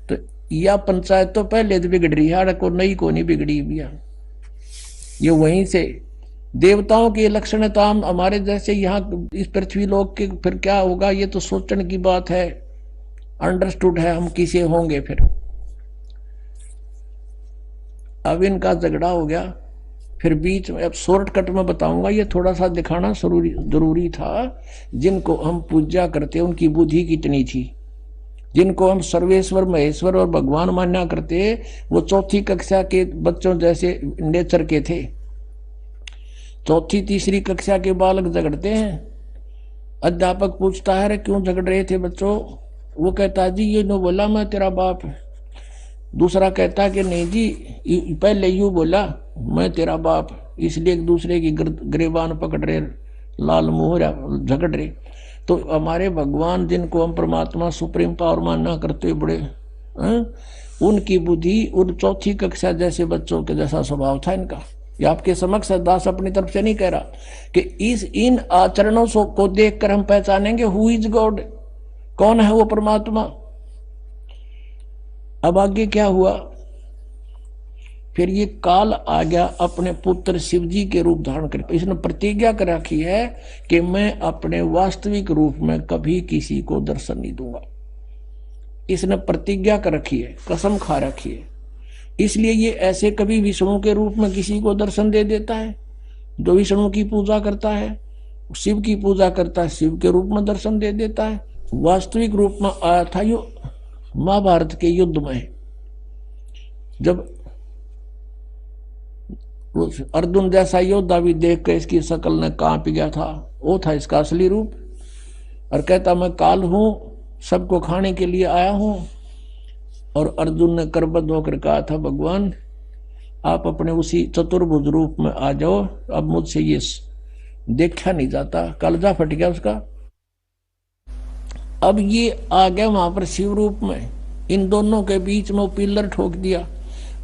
तो यह पंचायत तो पहले तो बिगड़ रही है, को नई को नहीं बिगड़ी भैया। ये वहीं से देवताओं के लक्षण है, तो हम हमारे जैसे यहाँ इस पृथ्वी लोक के फिर क्या होगा, ये तो सोचने की बात है। अंडरस्टूड है हम किसे होंगे फिर। अब इनका झगड़ा हो गया, फिर बीच में अब शॉर्टकट में बताऊंगा, ये थोड़ा सा दिखाना जरूरी था। जिनको हम पूजा करते उनकी बुद्धि कितनी थी। जिनको हम सर्वेश्वर महेश्वर और भगवान मान्या करते वो चौथी कक्षा के बच्चों जैसे नेचर के थे। चौथी तीसरी कक्षा के बालक झगड़ते हैं। अध्यापक पूछता है अरे क्यों झगड़ रहे थे बच्चों? वो कहता है जी ये नो बोला मैं तेरा बाप। दूसरा कहता है कि नहीं जी पहले यूं बोला मैं तेरा बाप, इसलिए एक दूसरे की गिरबान पकड़ रहे, लाल मुंह झगड़ रहे। तो हमारे भगवान जिनको हम परमात्मा सुप्रीम पावर मानना करते बड़े उनकी बुद्धि उन चौथी कक्षा जैसे बच्चों के जैसा स्वभाव था इनका। ये आपके समक्ष दास अपनी तरफ से नहीं कह रहा कि इन आचरणों को देखकर हम पहचानेंगे हु इज गॉड, कौन है वो परमात्मा। अब आगे क्या हुआ, फिर ये काल आ गया अपने पुत्र शिव जी के रूप धारण कर। इसने प्रतिज्ञा कर रखी है कि मैं अपने वास्तविक रूप में कभी किसी को दर्शन नहीं दूंगा। इसने प्रतिज्ञा कर रखी है, कसम खा रखी है। इसलिए ये ऐसे कभी विष्णु के रूप में किसी को दर्शन दे देता है। जो विष्णु की पूजा करता है, शिव की पूजा करता है, शिव के रूप में दर्शन दे देता है। वास्तविक रूप में आया था यो महाभारत के युद्ध में, जब अर्जुन जैसा योद्धा भी देख कर इसकी शकल ने कांप गया था, वो था इसका असली रूप। और कहता मैं काल हूं, सबको खाने के लिए आया हूं। और अर्जुन ने करबद्ध होकर कहा था भगवान आप अपने उसी चतुर्भुज रूप में आ जाओ, अब मुझसे ये देखा नहीं जाता। कलजा फट गया उसका। अब ये आ गया वहां पर शिव रूप में, इन दोनों के बीच में पिलर ठोक दिया,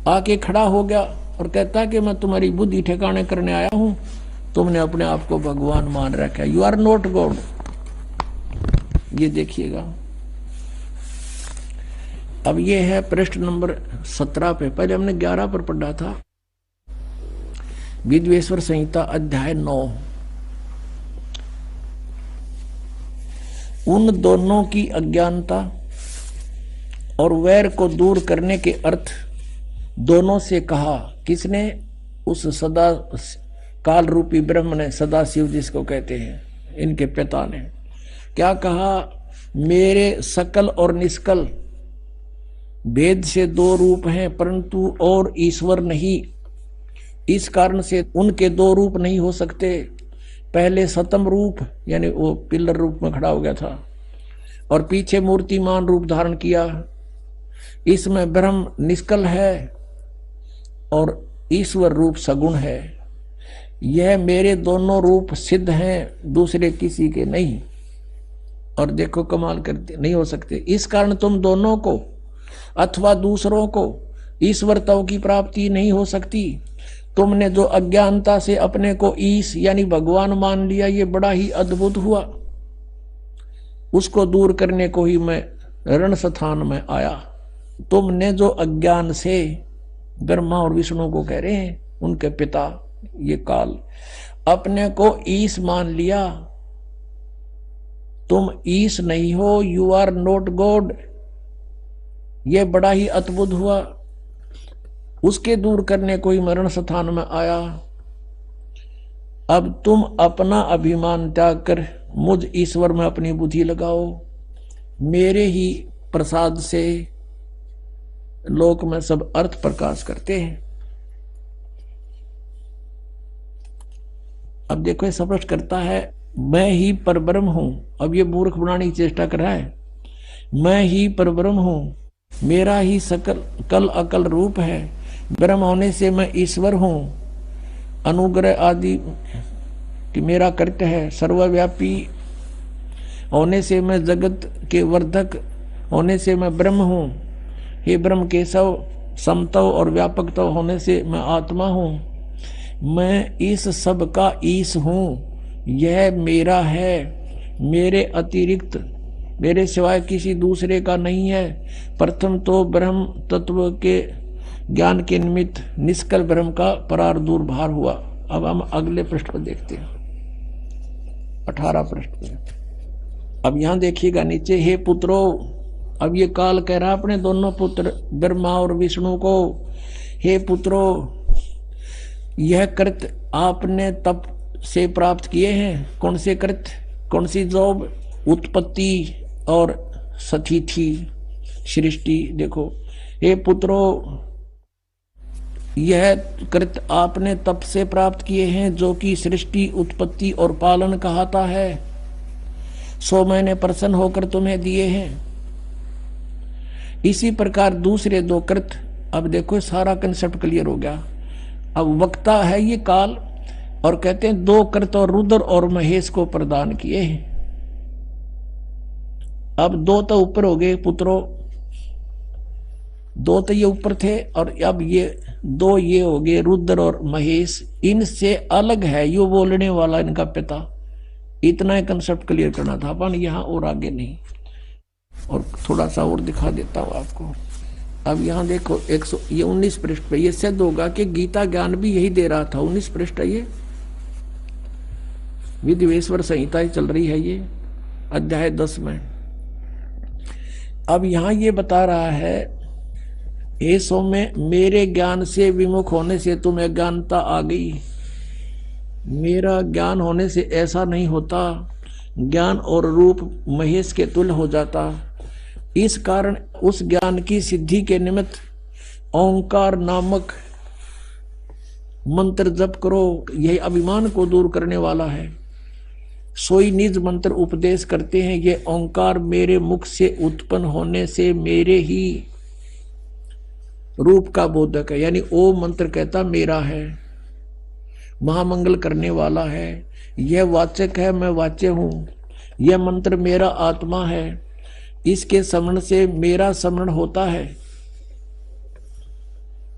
आके खड़ा हो गया और कहता कि मैं तुम्हारी बुद्धि ठिकाने करने आया हूं, तुमने अपने आप को भगवान मान रखा है, यू आर नॉट गॉड। ये देखिएगा। अब ये है पृष्ठ नंबर 17 पे, पहले हमने 11 पर पढ़ा था। विद्वेश्वर संहिता अध्याय 9। उन दोनों की अज्ञानता और वैर को दूर करने के अर्थ दोनों से कहा। किसने? उस सदा काल रूपी ब्रह्म ने, सदा शिव जिसको कहते हैं, इनके पिता ने क्या कहा? मेरे सकल और निष्कल भेद से दो रूप हैं, परंतु और ईश्वर नहीं। इस कारण से उनके दो रूप नहीं हो सकते। पहले सतम रूप यानी वो पिल्लर रूप में खड़ा हो गया था, और पीछे मूर्तिमान रूप धारण किया। इसमें ब्रह्म निष्कल है और ईश्वर रूप सगुण है। यह मेरे दोनों रूप सिद्ध हैं, दूसरे किसी के नहीं। और देखो कमाल करते नहीं हो सकते। इस कारण तुम दोनों को अथवा दूसरों को ईश्वरता की प्राप्ति नहीं हो सकती। तुमने जो अज्ञानता से अपने को ईश यानी भगवान मान लिया, ये बड़ा ही अद्भुत हुआ। उसको दूर करने को ही मैं रण स्थान में आया। तुमने जो अज्ञान से, ब्रह्मा और विष्णु को कह रहे हैं, उनके पिता ये काल, अपने को ईश मान लिया। तुम ईश नहीं हो, यू आर नॉट गॉड। ये बड़ा ही अद्भुत हुआ। उसके दूर करने को ही मरण स्थान में आया। अब तुम अपना अभिमान त्याग कर मुझ ईश्वर में अपनी बुद्धि लगाओ। मेरे ही प्रसाद से लोक में सब अर्थ प्रकाश करते हैं। अब देखो ये स्पष्ट करता है, मैं ही परब्रह्म हूं। अब ये मूर्ख बनाने की चेष्टा कर रहा है। मैं ही परब्रह्म हूं, मेरा ही सकल कल अकल रूप है। ब्रह्म होने से मैं ईश्वर हूं। अनुग्रह आदि कि मेरा कर्तव्य है। सर्वव्यापी होने से मैं जगत के वर्धक होने से मैं ब्रह्म हूं। हे ब्रह्म केशव, समतव और व्यापकतव होने से मैं आत्मा हूं। मैं इस सब का ईश हूं। यह मेरा है, मेरे अतिरिक्त, मेरे सिवाय किसी दूसरे का नहीं है। प्रथम तो ब्रह्म तत्व के ज्ञान के निमित्त निष्कल ब्रह्म का परार दूर भार हुआ। अब हम अगले पृष्ठ पर देखते हैं, 18 पृष्ठ पर। अब यहां देखिएगा नीचे, हे पुत्रो, अब ये काल कह रहा अपने दोनों पुत्र ब्रह्मा और विष्णु को, हे पुत्रो, यह कृत आपने तप से प्राप्त किए हैं। कौन से कृत, कौन सी जॉब? उत्पत्ति और स्थिति, सृष्टि। देखो, हे पुत्रो, यह कृत आपने तप से प्राप्त किए हैं, जो कि सृष्टि, उत्पत्ति और पालन कहता है। सो मैंने प्रसन्न होकर तुम्हें दिए हैं। इसी प्रकार दूसरे दो कृत, अब देखो सारा कंसेप्ट क्लियर हो गया। अब वक्ता है ये काल, और कहते हैं दो कृत और रुद्र और महेश को प्रदान किए हैं। अब दो तो ऊपर हो गए पुत्रों, दो तो ये ऊपर थे, और अब ये दो ये हो गए रुद्र और महेश। इनसे अलग है यो बोलने वाला, इनका पिता। इतना ही कंसेप्ट क्लियर करना था अपन, यहाँ और आगे नहीं। और थोड़ा सा और दिखा देता हूँ आपको। अब यहाँ देखो 19 पृष्ठ पे ये सिद्ध होगा कि गीता ज्ञान भी यही दे रहा था। 19 पृष्ठ है ये, विधिवेश्वर संहिता ही चल रही है ये, अध्याय 10 में। अब यहाँ ये बता रहा है, हे सौम्य, मेरे ज्ञान से विमुख होने से तुम्हें अज्ञानता आ गई। मेरा ज्ञान होने से ऐसा नहीं होता, ज्ञान और रूप महेश के तुल्य हो जाता। इस कारण उस ज्ञान की सिद्धि के निमित्त ओंकार नामक मंत्र जप करो। यही अभिमान को दूर करने वाला है। सोई निज मंत्र उपदेश करते हैं। ये ओंकार मेरे मुख से उत्पन्न होने से मेरे ही रूप का बोधक है। यानी ओम मंत्र कहता मेरा है, महामंगल करने वाला है। यह वाचक है, मैं वाच्य हूं। यह मंत्र मेरा आत्मा है। इसके स्मरण से मेरा स्मरण होता है।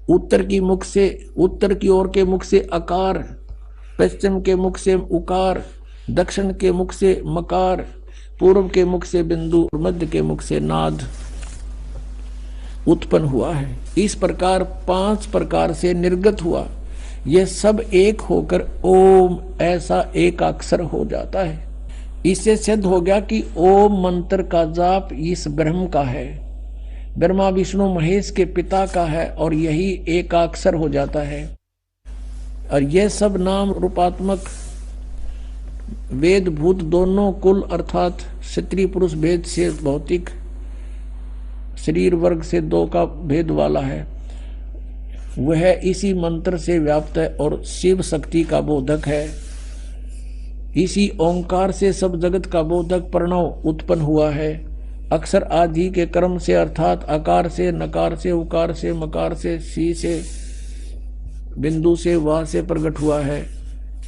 उत्तर की ओर के मुख से अकार, पश्चिम के मुख से उकार, दक्षिण के मुख से मकार, पूर्व के मुख से बिंदु, मध्य के मुख से नाद उत्पन्न हुआ है। इस प्रकार 5 प्रकार से निर्गत हुआ। यह सब एक होकर ओम ऐसा एक अक्षर हो जाता है। इससे सिद्ध हो गया कि ओम मंत्र का जाप इस ब्रह्म का है। ब्रह्मा विष्णु महेश के पिता का है और यही एकाक्षर हो जाता है। और यह सब नाम रूपात्मक वेद भूत दोनों कुल अर्थात स्त्री पुरुष भेद से भौतिक शरीर वर्ग से दो का भेद वाला है, वह इसी मंत्र से व्याप्त है और शिव शक्ति का बोधक है। इसी ओंकार से सब जगत का बोधक प्रणव उत्पन्न हुआ है। अक्षर आदि के क्रम से अर्थात आकार से, नकार से, उकार से, मकार से, सी से, बिंदु से, वा से प्रकट हुआ है।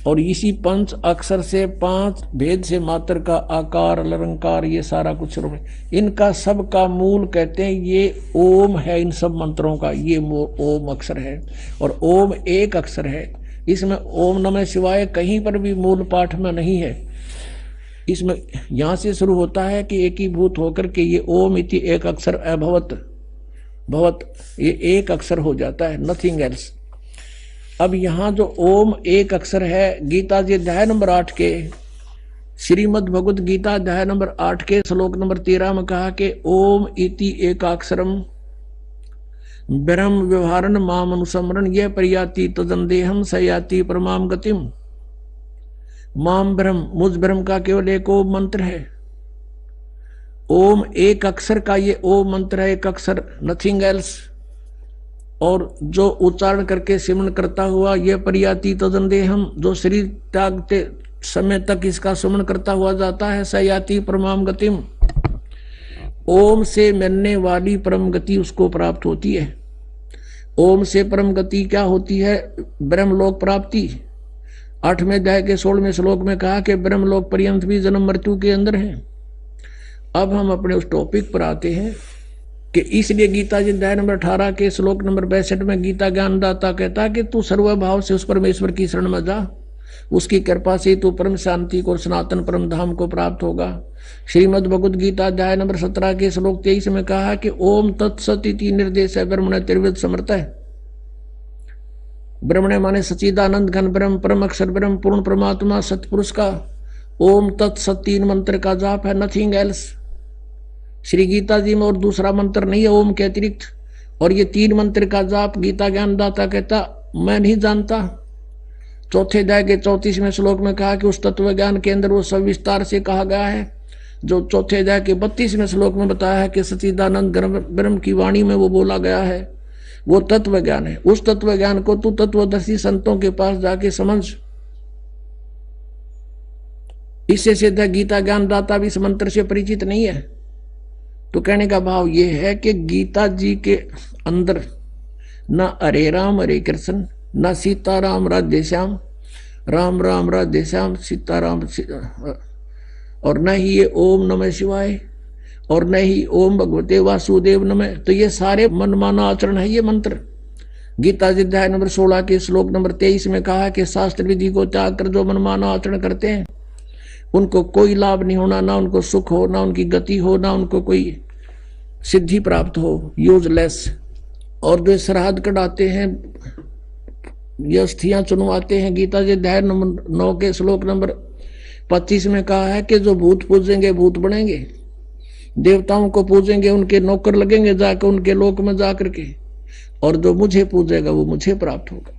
और इसी पंच अक्षर से पांच भेद से मात्र का आकार, अलंकार, ये सारा कुछ इनका सब का मूल कहते हैं ये ओम है। इन सब मंत्रों का ये ओम अक्षर है और ओम एक अक्षर है। इसमें ओम नमः शिवाय कहीं पर भी मूल पाठ में नहीं है। इसमें यहाँ से शुरू होता है कि एकीभूत होकर के ये ओम इति एक अक्षर अभवत भवत, ये एक अक्षर हो जाता है, नथिंग एल्स। अब यहाँ जो ओम एक अक्षर है, गीता जी अध्याय नंबर 8 के श्रीमद् भगवद गीता अध्याय नंबर 8 के श्लोक नंबर 13 में कहा कि ओम इति एकाक्षरम ब्रह्म व्यवहारन माम अनुसमरण यह प्रयाति तदंदेहम सयाति परमाम गतिम। माम ब्रह्म, मुझ ब्रह्म का केवल एक ओम मंत्र है। ओम एक अक्षर का ये ओम मंत्र है, एक अक्षर, नथिंग एल्स। और जो उच्चारण करके सिमरण करता हुआ यह प्रयाति तदंदेहम, जो शरीर त्यागते समय तक इसका सुमरण करता हुआ जाता है, सयाति परमाम गतिम, ओम से मिलने वाली परम गति उसको प्राप्त होती है। ओम से परम गति क्या होती है? ब्रह्मलोक प्राप्ति। 8वें अध्याय के 16वें श्लोक में कहा कि ब्रह्मलोक पर्यंत भी जन्म मृत्यु के अंदर है। अब हम अपने उस टॉपिक पर आते हैं कि इसलिए गीता जी अध्याय नंबर 18 के श्लोक नंबर 62 में गीता ज्ञानदाता कहता है कि तू सर्वभाव से उस परमेश्वर की शरण में जा, उसकी कृपा से तू परम शांति को, सनातन परम धाम को प्राप्त होगा। श्रीमद् भगवद गीता अध्याय नंबर 17 के श्लोक 23 में कहा कि ओम तत्सत इति निर्देश है ब्रह्मण त्रिविध समर्थ है। ब्रह्मण माने सच्चिदानंद घन ब्रह्म, परम अक्षर ब्रह्म, पूर्ण परमात्मा सतपुरुष का ओम तत्सत 3 मंत्र का जाप है, नथिंग एल्स। श्री गीता जी में और दूसरा मंत्र नहीं है ओम के अतिरिक्त। और ये 3 मंत्र का जाप गीता ज्ञानदाता कहता मैं नहीं जानता। 4थे अध्याय के 34वें श्लोक में कहा कि उस तत्व ज्ञान के अंदर वो सब विस्तार से कहा गया है जो 4थे अध्याय के 32वें श्लोक में बताया है कि सच्चिदानंद ब्रह्म की वाणी में वो बोला गया है। वो तत्व ज्ञान है। उस तत्व ज्ञान को तू तत्वदर्शी संतों के पास जाके समझ। इससे सिद्ध है गीता ज्ञानदाता भी इस मंत्र से परिचित नहीं है। तो कहने का भाव ये है कि गीता जी के अंदर न हरे राम हरे कृष्ण, न सीताराम राधे श्याम, राम राम राधे श्याम, सीताराम, और न ही ये ओम नमः शिवाय, और न ही ओम भगवते वासुदेव नमः। तो ये सारे मनमाना आचरण है ये मंत्र। गीता जी अध्याय नंबर 16 के श्लोक नंबर 23 में कहा कि शास्त्र विधि को त्याग कर जो मनमाना आचरण करते हैं उनको कोई लाभ नहीं होना, ना उनको सुख हो, ना उनकी गति हो, ना उनको कोई सिद्धि प्राप्त हो, यूजलेस। और जो श्राद्ध कटाते हैं, ये अस्थियां चुनवाते हैं, गीता जी अध्याय नंबर 9 के श्लोक नंबर 25 में कहा है कि जो भूत पूजेंगे भूत बनेंगे, देवताओं को पूजेंगे उनके नौकर लगेंगे जाकर उनके लोक में जाकर के, और जो मुझे पूजेगा वो मुझे प्राप्त होगा।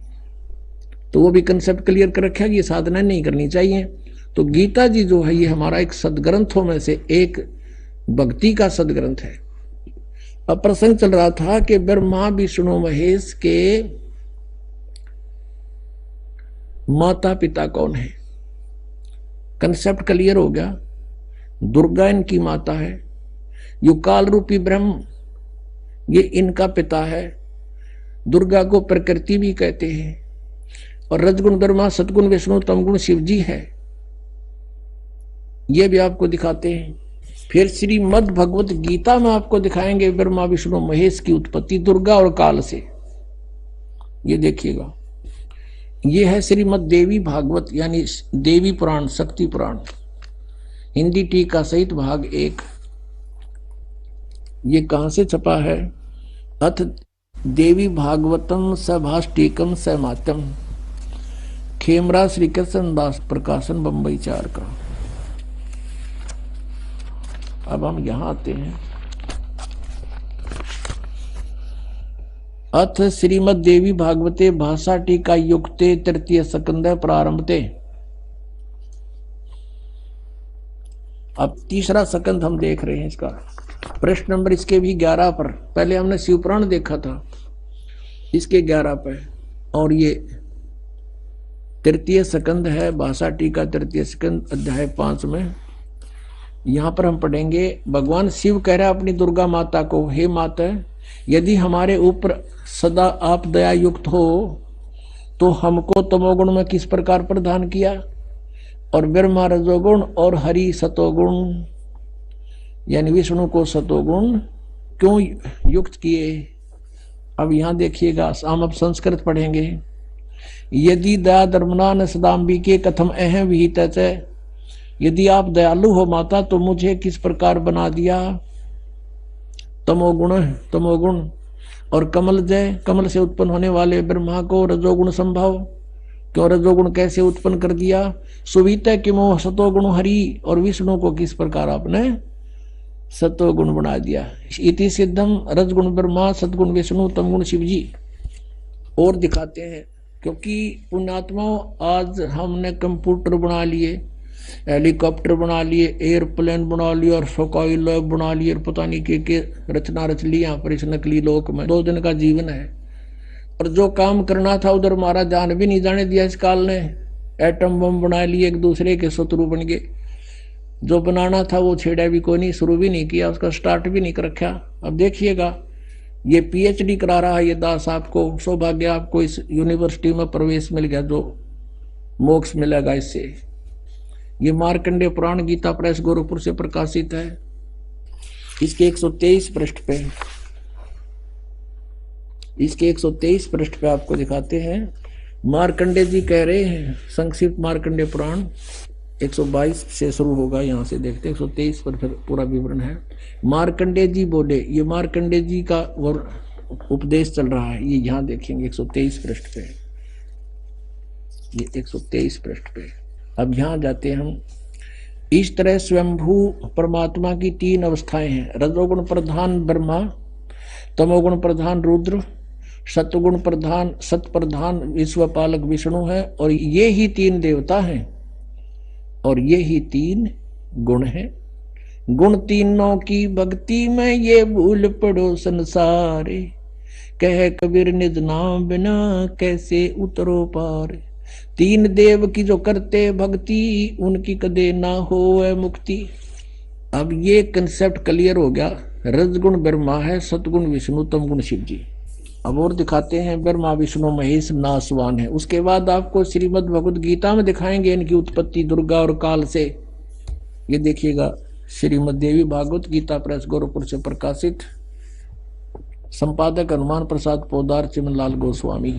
तो वो भी कंसेप्ट क्लियर कर रखा है कि ये साधना नहीं करनी चाहिए। तो गीता जी जो है ये हमारा एक सदग्रंथों में से एक भक्ति का सदग्रंथ है। अब प्रसंग चल रहा था कि ब्रह्मा विष्णु महेश के माता पिता कौन है। कंसेप्ट क्लियर हो गया। दुर्गा इनकी माता है, युकाल रूपी ब्रह्म ये इनका पिता है। दुर्गा को प्रकृति भी कहते हैं, और रजगुण ब्रह्मा, सतगुण विष्णु, तमगुण शिव जी है। ये भी आपको दिखाते हैं। फिर श्रीमद् भगवत गीता में आपको दिखाएंगे ब्रह्मा विष्णु महेश की उत्पत्ति दुर्गा और काल से। ये देखिएगा, ये है श्रीमद् देवी भागवत यानी देवी पुराण, शक्ति पुराण, हिंदी टीका सहित भाग 1। ये कहां से छपा है? अथ देवी भागवतम सभाष्टीकम समात्यम, खेमरा श्री कृष्ण दास प्रकाशन, बंबई 4 का। अब हम यहां आते हैं। अथ श्रीमद देवी भागवते भाषा टीका युक्ते तृतीय स्कंद प्रारंभते। अब तीसरा स्कंद हम देख रहे हैं। इसका प्रश्न नंबर इसके भी 11 पर, पहले हमने शिवपुराण देखा था, इसके 11 पर, और ये तृतीय स्कंद है भाषा टीका तृतीय स्कंद अध्याय 5 में। यहां पर हम पढ़ेंगे, भगवान शिव कह रहा अपनी दुर्गा माता को, हे माता, यदि हमारे ऊपर सदा आप दया युक्त हो तो हमको तमोगुण में किस प्रकार प्रदान किया, और ब्रह्मा रजोगुण और हरि सतोगुण यानी विष्णु को सतोगुण क्यों युक्त किए। अब यहां देखिएगा, हम अब संस्कृत पढ़ेंगे। यदि दया धर्मना न सदाम्बिके कथम अहम विहित है, यदि आप दयालु हो माता तो मुझे किस प्रकार बना दिया। तमोगुण और कमल जय, कमल से उत्पन्न होने वाले ब्रह्मा को रजोगुण संभव, क्यों रजोगुण कैसे उत्पन्न कर दिया। सुवित किमो सतोगुण हरि, और विष्णु को किस प्रकार आपने सतोगुण बना दिया। इति सिद्धम रजगुण ब्रह्मा सतगुण विष्णु तमगुण शिव जी। और दिखाते हैं, क्योंकि पुण्यात्माओं आज हमने कंप्यूटर बना लिए, हेलीकॉप्टर बना लिए, एयरप्लेन बना लिए, और सोकाई लैब बना लिए, और पता नहीं के रचना रच ली यहाँ पर इस नकली लोक में। 2 दिन का जीवन है, और जो काम करना था उधर हमारा जान भी नहीं जाने दिया इस काल ने। एटम बम बना लिए, एक दूसरे के शत्रु बन गए। जो बनाना था वो छेड़ा भी कोई नहीं, शुरू भी नहीं किया, उसका स्टार्ट भी नहीं कर रखा। अब देखिएगा, ये PhD करा रहा है ये दास, आपको सौभाग्य, आपको इस यूनिवर्सिटी में प्रवेश मिल गया, जो मोक्ष मिलेगा इससे। ये मार्कंडेय पुराण गीता प्रेस गोरखपुर से प्रकाशित है। इसके 123 पृष्ठ पे, इसके 123 पृष्ठ पे आपको दिखाते हैं। मार्कंडेय जी कह रहे हैं, संक्षिप्त मार्कंडेय पुराण 122 से शुरू होगा, यहाँ से देखते हैं 123 पर फिर पूरा विवरण है। मार्कंडेय जी बोले, ये मार्कंडेय जी का उपदेश चल रहा है, ये यहाँ देखेंगे 123 पृष्ठ पे, ये 123 पृष्ठ पे। अब यहाँ जाते हैं हम। इस तरह स्वयंभू परमात्मा की 3 अवस्थाएं हैं, रजोगुण प्रधान ब्रह्मा, तमोगुण प्रधान रुद्र, सतगुण प्रधान सत प्रधान विश्वपालक विष्णु है, और ये ही 3 देवता हैं, और ये ही 3 गुण हैं। गुण तीनों की भक्ति में ये भूल पड़ो संसारे, कह कबीर निज नाम बिना कैसे उतरो पार। 3 देव की जो करते भक्ति, उनकी कदे ना हो मुक्ति। अब ये कंसेप्ट क्लियर हो गया। रजगुण ब्रह्मा है, सतगुण विष्णु, तमगुण शिव जी। अब और दिखाते हैं, ब्रह्मा विष्णु महेश नासवान है। उसके बाद आपको श्रीमद् भगवद गीता में दिखाएंगे इनकी उत्पत्ति दुर्गा और काल से। ये देखिएगा, श्रीमद् देवी भागवत गीता प्रेस गोरखपुर से प्रकाशित, संपादक हनुमान प्रसाद पोदार चिमनलाल गोस्वामी।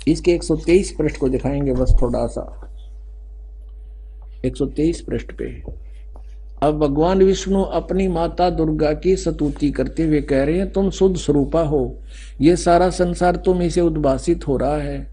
इसके 123 पृष्ठ को दिखाएंगे बस थोड़ा सा, 123 पृष्ठ पे। अब भगवान विष्णु अपनी माता दुर्गा की स्तुति करते हुए कह रहे हैं, तुम शुद्ध स्वरूपा हो, ये सारा संसार तुम इसे उद्भासित हो रहा है।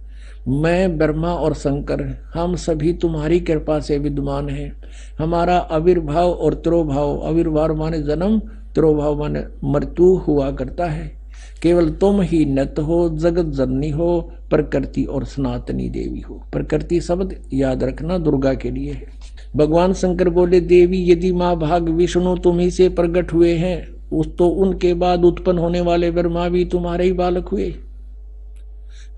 मैं ब्रह्मा और शंकर हम सभी तुम्हारी कृपा से विद्यमान हैं। हमारा आविर्भाव और तिरोभाव, आविर्भाव माने जन्म, तिरोभाव माने मृत्यु हुआ करता है। केवल तुम ही नत हो, जगत जननी हो, प्रकृति और सनातनी देवी हो। प्रकृति शब्द याद रखना दुर्गा के लिए है। भगवान शंकर बोले, देवी यदि माँ भाग विष्णु तुम ही से प्रकट हुए हैं, उस तो उनके बाद उत्पन्न होने वाले ब्रह्मा भी तुम्हारे ही बालक हुए।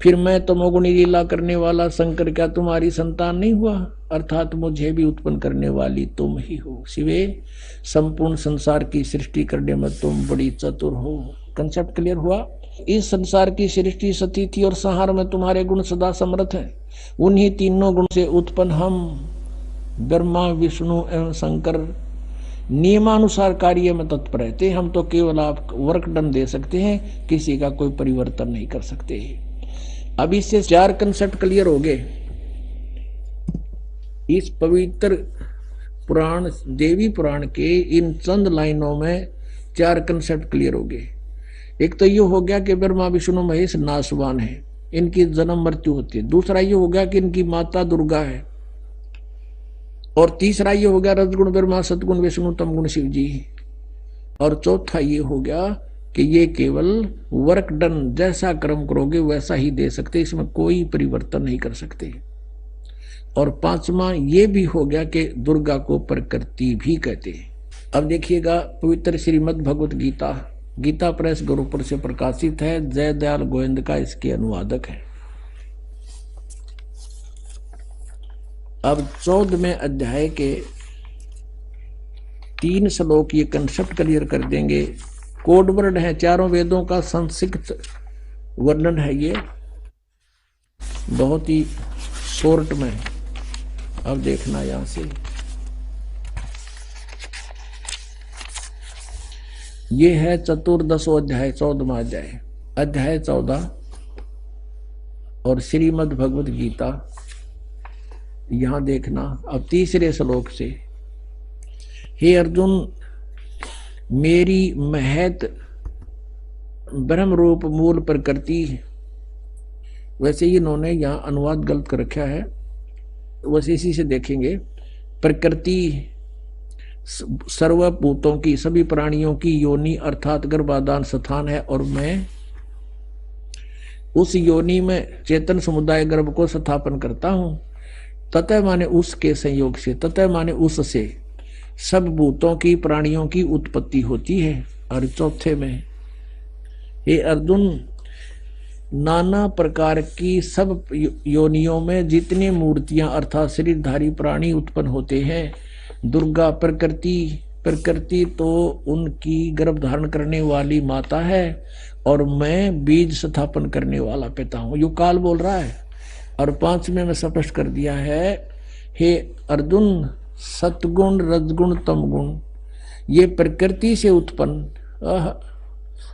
फिर मैं तमोगुणी लीला करने वाला शंकर क्या तुम्हारी संतान नहीं हुआ? अर्थात मुझे भी उत्पन्न करने वाली तुम ही हो। शिवे, संपूर्ण संसार की सृष्टि करने में तुम बड़ी चतुर हो। कंसेप्ट क्लियर हुआ? इस संसार की सृष्टि स्थिति और संहार में तुम्हारे गुण सदा समर्थ हैं। उन्हीं तीनों गुण से उत्पन्न हम ब्रह्मा विष्णु एवं शंकर नियमानुसार कार्य में तत्पर रहते। हम तो केवल आप वर्क डन दे सकते हैं, किसी का कोई परिवर्तन नहीं कर सकते। अब इससे 4 कंसेप्ट क्लियर हो गए। इस पवित्र पुराण देवी पुराण के इन चंद लाइनों में 4 कंसेप्ट क्लियर हो गए। एक तो ये हो गया कि ब्रह्मा विष्णु महेश नासवान है, इनकी जन्म मृत्यु होती है। दूसरा ये हो गया कि इनकी माता दुर्गा है। और तीसरा ये हो गया रजगुण ब्रह्मा सतगुण विष्णु तमगुण शिव जी। और चौथा ये हो गया कि ये केवल वर्क डन, जैसा कर्म करोगे वैसा ही दे सकते, इसमें कोई परिवर्तन नहीं कर सकते। और पांचवा ये भी हो गया कि दुर्गा को प्रकृति भी कहते हैं। अब देखिएगा पवित्र श्रीमद् भगवत गीता, गीता प्रेस गुरुपुर से प्रकाशित है, जयदयाल गोविंद का इसके अनुवादक है। अब 14वें अध्याय के 3 श्लोक ये कंसेप्ट क्लियर कर देंगे। कोड वर्ड है, चारों वेदों का संक्षिप्त वर्णन है, ये बहुत ही शॉर्ट में। अब देखना यहां से, ये है चतुर्दशो अध्याय, 14वां अध्याय, अध्याय 14 और श्रीमद् भगवत गीता। यहां देखना अब 3 श्लोक से, हे अर्जुन, मेरी महत ब्रह्म रूप मूल प्रकृति, वैसे ही इन्होंने यहां अनुवाद गलत कर रखा है, वैसे इसी से देखेंगे। प्रकृति सर्वभूतों की, सभी प्राणियों की योनि अर्थात गर्भाधान स्थान है, और मैं उस योनि में चेतन समुदाय गर्भ को स्थापन करता हूं। ततः माने उसके संयोग से, ततः माने उससे सब भूतों की, प्राणियों की उत्पत्ति होती है। और चौथे में, हे अर्जुन, नाना प्रकार की सब योनियों में जितनी मूर्तियां अर्थात शरीरधारी प्राणी उत्पन्न होते हैं, दुर्गा प्रकृति तो उनकी गर्भ धारण करने वाली माता है, और मैं बीज स्थापन करने वाला पिता हूं। यो काल बोल रहा है। और 5वें में स्पष्ट कर दिया है, हे अर्जुन, सतगुण रजगुण तमगुण ये प्रकृति से उत्पन्न,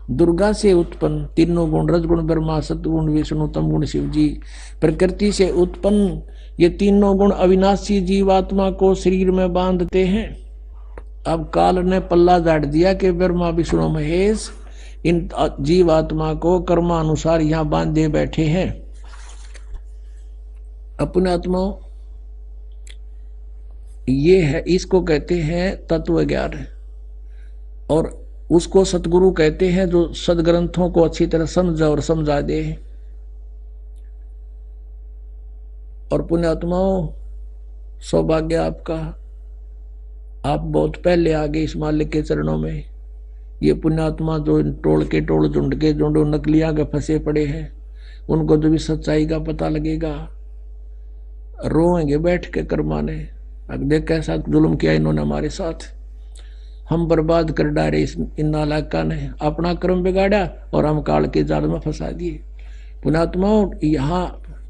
दुर्गा से उत्पन्न तीनों गुण, रजगुण ब्रह्मा, सतगुण विष्णु, तमगुण शिव जी, प्रकृति से उत्पन्न ये तीनों गुण अविनाशी जीवात्मा को शरीर में बांधते हैं। अब काल ने पल्ला झाड़ दिया कि ब्रह्मा विष्णु महेश इन जीवात्मा को कर्मानुसार यहां बांधे बैठे हैं। अपने आत्मा ये है, इसको कहते हैं तत्व ज्ञान, और उसको सतगुरु कहते हैं जो सदग्रंथों को अच्छी तरह समझा और समझा दे। और पुण्यात्माओं, सौभाग्य आपका, आप बहुत पहले आ गए इस मालिक के चरणों में। ये पुण्यात्मा जो टोल के टोल, झुंड के झुंड नकलियां के फंसे पड़े हैं, उनको जो भी सच्चाई का पता लगेगा रोएंगे बैठ के कर्माने। अब देख कैसा जुल्म किया इन्होंने हमारे साथ, हम बर्बाद कर डाले। इन नालायका ने अपना कर्म बिगाड़ा और हम काल के जाल में फंसा दिए। पुण्यात्माओं, यहाँ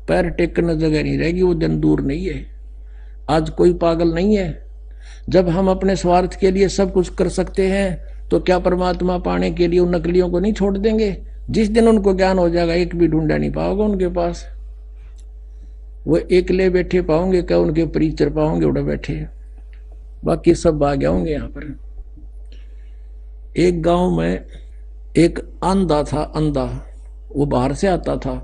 पैर टेकने जगह नहीं रहेगी, वो दिन दूर नहीं है। आज कोई पागल नहीं है। जब हम अपने स्वार्थ के लिए सब कुछ कर सकते हैं, तो क्या परमात्मा पाने के लिए उन नकलियों को नहीं छोड़ देंगे? जिस दिन उनको ज्ञान हो जाएगा, एक भी ढूंढा नहीं पाओगे उनके पास। वो एकले बैठे पाओगे क्या? उनके परिचर पाओगे उड़े बैठे, बाकी सब आ गए होंगे। यहाँ पर एक गांव में एक अंधा था, अंधा, वो बाहर से आता था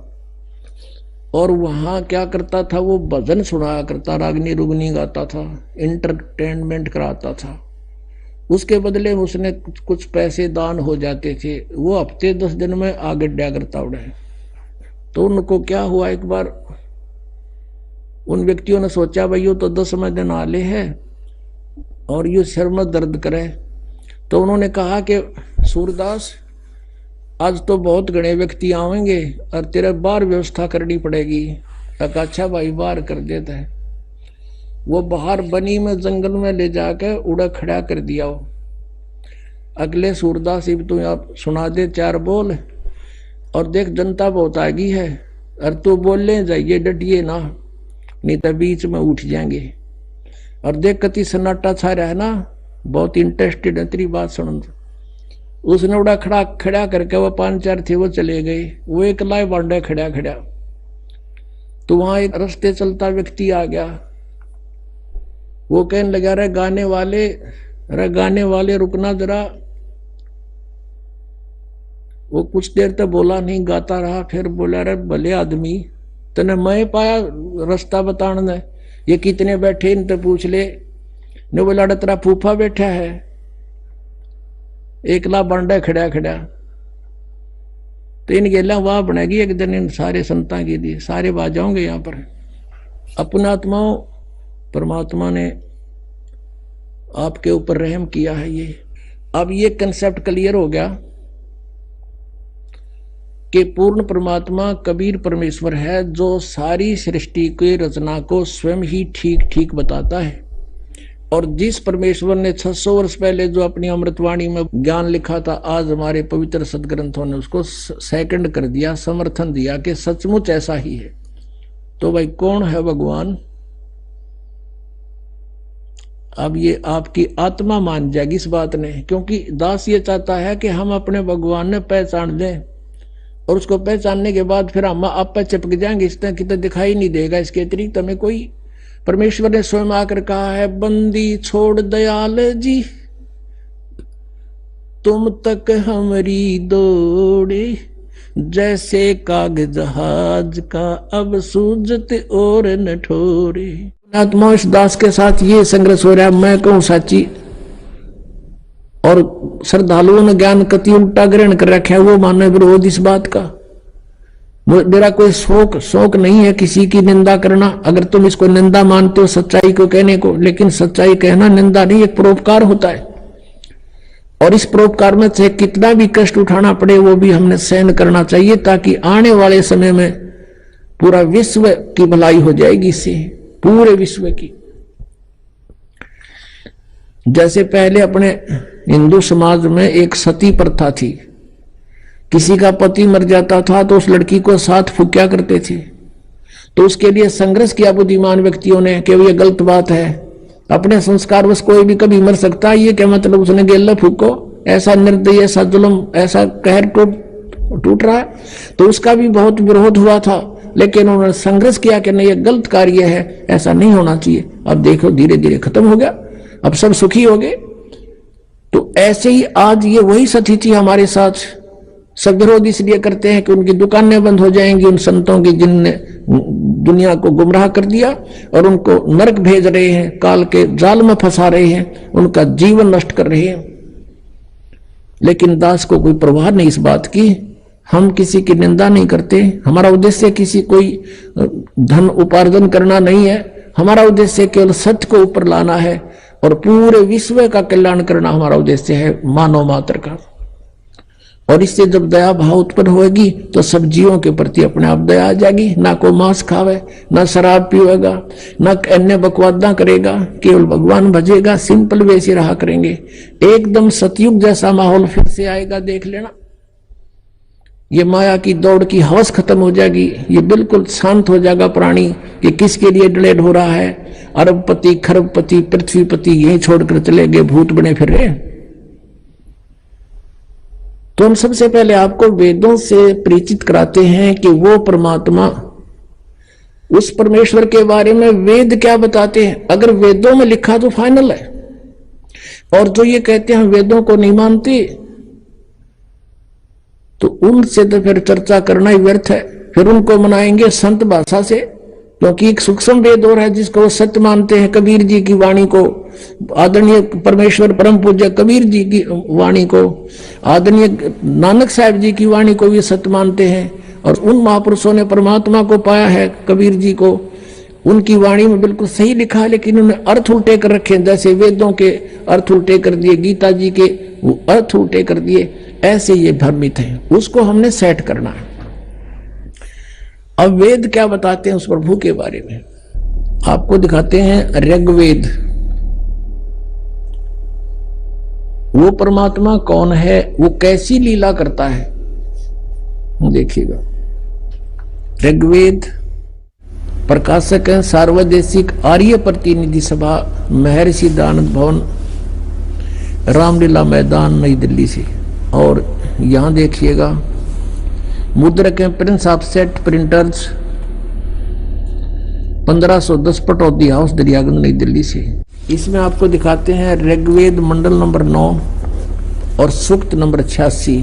और वहां क्या करता था, वो भजन सुनाया करता, रागनी रुगनी गाता था, इंटरटेनमेंट कराता था। उसके बदले में उसने कुछ पैसे दान हो जाते थे। वो हफ्ते 10 दिन में आगे डा करता उड़े। तो उनको क्या हुआ, एक बार उन व्यक्तियों ने सोचा भाई यो तो 10वें दिन आले है और ये सिर में दर्द करे। तो उन्होंने कहा कि सूरदास, आज तो बहुत घने व्यक्ति आवेंगे और तेरे बाहर व्यवस्था करनी पड़ेगी। अच्छा भाई, बाहर कर देता है। वो बाहर बनी में जंगल में ले जाकर उड़ा खड़ा कर दिया। अगले सूरदास, इब तू आप सुना दे 4 बोल, और देख जनता बहुत आगी है, और तू बोलने जाइए, डटिए ना, नहीं तो बीच में उठ जाएंगे। और देख कति सन्नाटा छा रहा है ना, बहुत इंटरेस्टेड है तेरी बात सुन। उसने उड़ा खड़ा करके, वो 5-4 थे वो चले गए। वो एक लाए बांडे खड़ा खड़ा। तो वहां एक रास्ते चलता व्यक्ति आ गया। वो कहने लगा, रे गाने वाले रुकना जरा। वो कुछ देर तक बोला नहीं, गाता रहा। फिर बोला, रे भले आदमी, तने मैं पाया रास्ता बताने, ये कितने बैठे इनसे पूछ ले। ने बोला, तेरा फूफा बैठा है, एकला बांडा खड़ा खड़ा। तो इन गेला वाह बनेगी एक दिन इन सारे संतां के लिए, सारे बाज जाओगे यहाँ पर। अपना आत्माओं, परमात्मा ने आपके ऊपर रहम किया है। ये अब ये कंसेप्ट क्लियर हो गया कि पूर्ण परमात्मा कबीर परमेश्वर है, जो सारी सृष्टि की रचना को स्वयं ही ठीक ठीक बताता है। और जिस परमेश्वर ने 600 वर्ष पहले जो अपनी अमृतवाणी में ज्ञान लिखा था, आज हमारे पवित्र सदग्रंथों ने उसको सेकंड कर दिया, समर्थन दिया कि सचमुच ऐसा ही है। तो भाई कौन है भगवान? अब ये आपकी आत्मा मान जाएगी इस बात ने, क्योंकि दास ये चाहता है कि हम अपने भगवान ने पहचान दें, और उसको पहचानने के बाद फिर हम आप पे चिपक जाएंगे, इस तरह की तो दिखाई नहीं देगा, इसके अतिरिक्त हमें कोई। परमेश्वर ने स्वयं आकर कहा है, बंदी छोड़ दयाल जी, तुम तक हमारी दौड़े, जैसे कागज जहाज का अब सूझते और न ठोरे। आत्मा इस दास के साथ ये संघर्ष हो रहा है, मैं कहूं साची, और श्रद्धालुओं ने ज्ञान कति उल्टा ग्रहण कर रखा है, वो मानव विरोध इस बात का। मेरा कोई शौक नहीं है किसी की निंदा करना। अगर तुम इसको निंदा मानते हो सच्चाई को कहने को, लेकिन सच्चाई कहना निंदा नहीं, एक परोपकार होता है। और इस परोपकार में से कितना भी कष्ट उठाना पड़े वो भी हमने सहन करना चाहिए, ताकि आने वाले समय में पूरा विश्व की भलाई हो जाएगी इससे, पूरे विश्व की। जैसे पहले अपने हिंदू समाज में एक सती प्रथा थी, किसी का पति मर जाता था तो उस लड़की को साथ फूंका करते थे। तो उसके लिए संघर्ष किया बुद्धिमान व्यक्तियों ने कि ये गलत बात है, अपने संस्कार बस कोई भी कभी मर सकता है, ये क्या मतलब उसने गेला फूको, ऐसा निर्दयी, ऐसा जुल्म, ऐसा कहर टूट रहा है। तो उसका भी बहुत विरोध हुआ था, लेकिन उन्होंने संघर्ष किया कि नहीं ये गलत कार्य है, ऐसा नहीं होना चाहिए। अब देखो धीरे धीरे खत्म हो गया, अब सब सुखी हो गए। तो ऐसे ही आज ये वही स्थिति हमारे साथ। सब विरोध इसलिए करते हैं कि उनकी दुकानें बंद हो जाएंगी, उन संतों की जिनने दुनिया को गुमराह कर दिया और उनको नरक भेज रहे हैं, काल के जाल में फंसा रहे हैं, उनका जीवन नष्ट कर रहे हैं। लेकिन दास को कोई परवाह नहीं इस बात की। हम किसी की निंदा नहीं करते, हमारा उद्देश्य किसी कोई धन उपार्जन करना नहीं है, हमारा उद्देश्य केवल सत्य को ऊपर लाना है और पूरे विश्व का कल्याण करना हमारा उद्देश्य है, मानव मात्र का। और इससे जब दया भाव उत्पन्न होगी तो सब जीवों के प्रति अपने आप दया आ जाएगी। ना कोई मांस खावे, ना शराब पीवेगा, ना अन्य बकवादा करेगा, केवल भगवान भजेगा, सिंपल वे से रहा करेंगे। एकदम सतयुग जैसा माहौल फिर से आएगा, देख लेना। ये माया की दौड़ की हवस खत्म हो जाएगी, ये बिल्कुल शांत हो जाएगा प्राणी कि किसके लिए डलेड हो रहा है। अरबपति, खरबपति, पृथ्वीपति यही छोड़कर चले गए, भूत बने फिर रहे। तो हम सबसे पहले आपको वेदों से परिचित कराते हैं कि वो परमात्मा, उस परमेश्वर के बारे में वेद क्या बताते हैं। अगर वेदों में लिखा तो फाइनल है, और जो ये कहते हैं वेदों को नहीं मानते तो उनसे तो फिर चर्चा करना ही व्यर्थ है। फिर उनको मनाएंगे संत भाषा से, क्योंकि एक सूक्ष्म वेद और है जिसको वो सत्य मानते हैं। कबीर जी की वाणी को, आदरणीय परमेश्वर परम पूज्य कबीर जी की वाणी को, आदरणीय नानक साहब जी की वाणी को भी सत्य मानते हैं। और उन महापुरुषों ने परमात्मा को पाया है, कबीर जी को, उनकी वाणी में बिल्कुल सही लिखा है, लेकिन उन्होंने अर्थ उल्टे कर रखे, जैसे वेदों के अर्थ उल्टे कर दिए, गीता जी के अर्थ उल्टे कर दिए, ऐसे ये भ्रमित है। उसको हमने सेट करना है। अब वेद क्या बताते हैं उस प्रभु के बारे में, आपको दिखाते हैं ऋग्वेद। वो परमात्मा कौन है, वो कैसी लीला करता है, देखिएगा। ऋग्वेद प्रकाशक है सार्वदेशिक आर्य प्रतिनिधि सभा, महर्षि दयानंद भवन, रामलीला मैदान, नई दिल्ली से। और यहां देखिएगा मुद्रक है Prince offset printers, 1510 Pataudi house, Daryaganj, नई दिल्ली से। इसमें आपको दिखाते हैं ऋग्वेद मंडल नंबर 9 और सूक्त नंबर 86,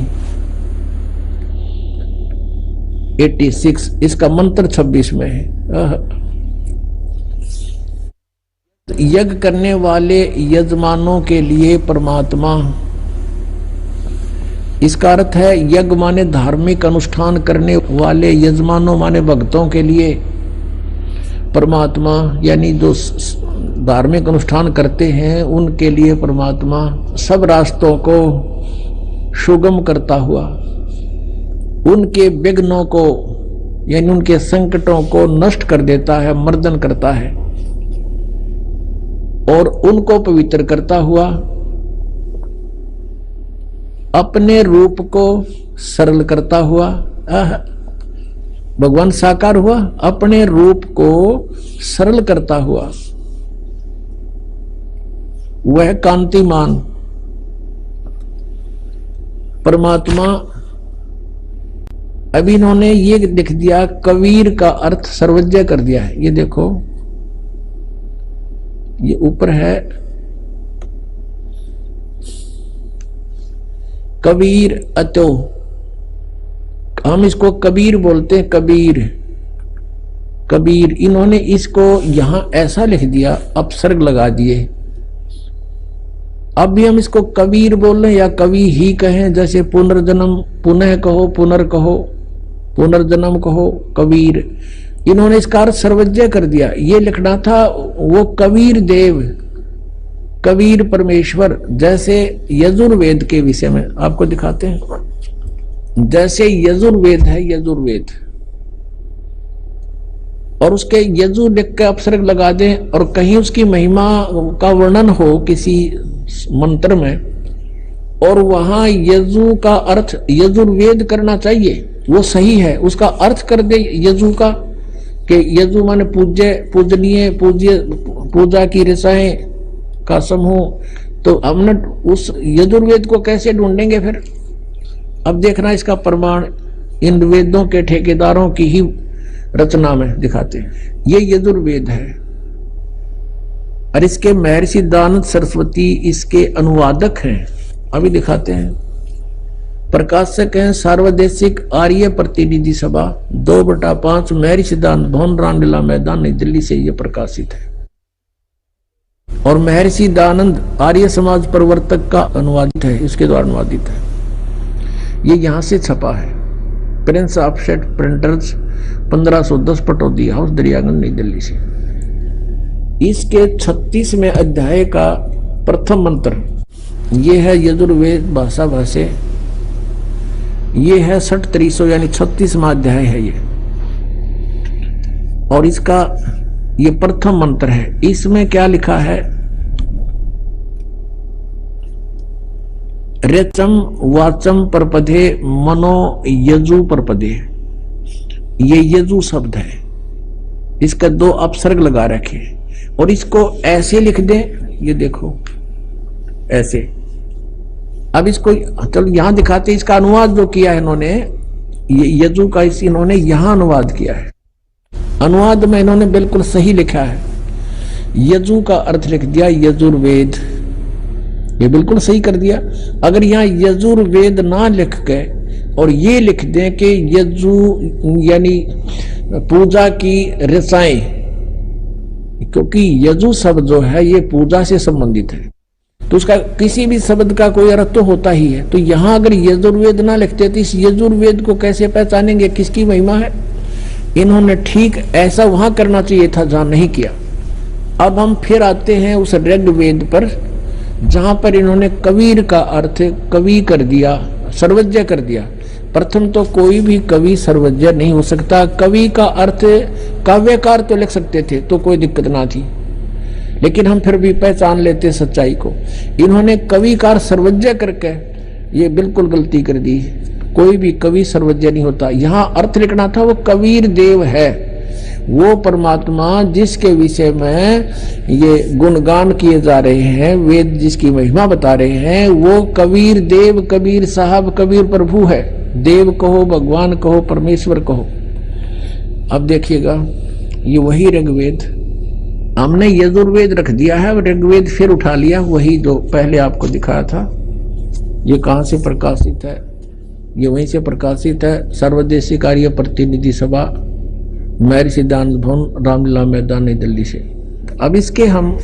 86। इसका मंत्र 26 में है। यज्ञ करने वाले यजमानों के लिए परमात्मा इसका अर्थ है यज्ञ माने धार्मिक अनुष्ठान करने वाले यजमानों माने भक्तों के लिए परमात्मा, यानी जो धार्मिक अनुष्ठान करते हैं उनके लिए परमात्मा सब रास्तों को सुगम करता हुआ उनके विघ्नों को यानी उनके संकटों को नष्ट कर देता है, मर्दन करता है और उनको पवित्र करता हुआ अपने रूप को सरल करता हुआ, भगवान साकार हुआ, अपने रूप को सरल करता हुआ वह कांतिमान परमात्मा। अभी इन्होंने ये लिख दिया, कबीर का अर्थ सर्वज्ञ कर दिया है। ये देखो, ये ऊपर है कबीर अतो, हम इसको कबीर बोलते हैं, कबीर कबीर। इन्होंने इसको यहां ऐसा लिख दिया, अपसर्ग लगा दिए। अब भी हम इसको कबीर बोल रहे हैं या कवि ही कहें, जैसे पुनर्जन्म पुनः कहो, पुनर्कहो, पुनर्जन्म कहो, कबीर। इन्होंने इसका अर्थ सर्वज्ञ कर दिया। ये लिखना था वो कबीर देव, कबीर परमेश्वर। जैसे यजुर्वेद के विषय में आपको दिखाते हैं, जैसे यजुर्वेद है, यजुर्वेद और उसके यजु लिख के अपसर्ग लगा दें और कहीं उसकी महिमा का वर्णन हो किसी मंत्र में और वहां यजु का अर्थ यजुर्वेद करना चाहिए, वो सही है। उसका अर्थ कर दे यजु का कि यजु माने पूज्य, पूजनीय, पूज्य, पूजा की रसाएं का समूह। तो हमने उस यजुर्वेद को कैसे ढूंढेंगे फिर? अब देखना इसका प्रमाण इन वेदों के ठेकेदारों की ही रचना में दिखाते हैं। ये यजुर्वेद है और इसके महर्षि दानंद सरस्वती इसके अनुवादक हैं। अभी दिखाते हैं। प्रकाशक हैं सार्वदेशिक आर्य प्रतिनिधि सभा 2/5 महर्षि दानंद भवन, रामलीला मैदान, नई दिल्ली से ये प्रकाशित है। और महर्षि दानंद आर्य समाज प्रवर्तक का अनुवादित है, इसके द्वारा अनुवादित है। ये यहां से छपा है, Prince offset printers 1510 Pataudi house, Daryaganj, नई दिल्ली से। इसके 36वें अध्याय का प्रथम मंत्र ये है यजुर्वेद भाषा भाष्य। ये है 6300 यानी 36वां अध्याय है ये। और इसका ये प्रथम मंत्र है। इसमें क्या लिखा है? रेचम वाचम परपदे मनो यजु परपदे, ये यजु शब्द है। इसका 2 अपसर्ग लगा रखे और इसको ऐसे लिख दें, ये देखो ऐसे। अब इसको चलो यहां दिखाते, इसका अनुवाद जो किया है इन्होंने, ये यजु का इन्होंने यहां अनुवाद किया है। अनुवाद में इन्होंने बिल्कुल सही लिखा है। यजु का अर्थ लिख दिया यजुर्वेद, ये बिल्कुल सही कर दिया। अगर यहाँ यजुर्वेद ना लिख के और ये लिख दें कि यजु यानी पूजा की रसाएं, क्योंकि यजु शब्द जो है ये पूजा से संबंधित है, तो उसका किसी भी शब्द का कोई अर्थ तो होता ही है। तो यहाँ अगर यजुर्वेद ना लिखते तो इस यजुर्वेद को कैसे पहचानेंगे किसकी महिमा है? इन्होंने ठीक ऐसा वहां करना चाहिए था जहां नहीं किया। अब हम फिर आते हैं उस ऋग्वेद पर, जहां पर इन्होंने कबीर का अर्थ कवि कर दिया, सर्वज्ञ कर दिया। प्रथम तो कोई भी कवि सर्वज्ञ नहीं हो सकता। कवि का अर्थ काव्यकार तो लिख सकते थे तो कोई दिक्कत ना थी, लेकिन हम फिर भी पहचान लेते सच्चाई को। इन्होंने कविकार सर्वज्ञ करके ये बिल्कुल गलती कर दी। कोई भी कवि सर्वज्ञ नहीं होता। यहाँ अर्थ लिखना था वो कबीर देव है, वो परमात्मा जिसके विषय में ये गुणगान किए जा रहे हैं, वेद जिसकी महिमा बता रहे हैं, वो कबीर देव, कबीर साहब, कबीर प्रभु है। देव कहो, भगवान कहो, परमेश्वर कहो। अब देखिएगा ये वही ऋग्वेद, हमने यजुर्वेद रख दिया है, ऋग्वेद फिर उठा लिया, वही जो पहले आपको दिखाया था। ये कहां से प्रकाशित है? ये वहीं से प्रकाशित है, सर्वदेशिक आर्य प्रतिनिधि सभा, महर्षि दानंद भवन, रामलीला मैदान, नई दिल्ली से। अब इसके हम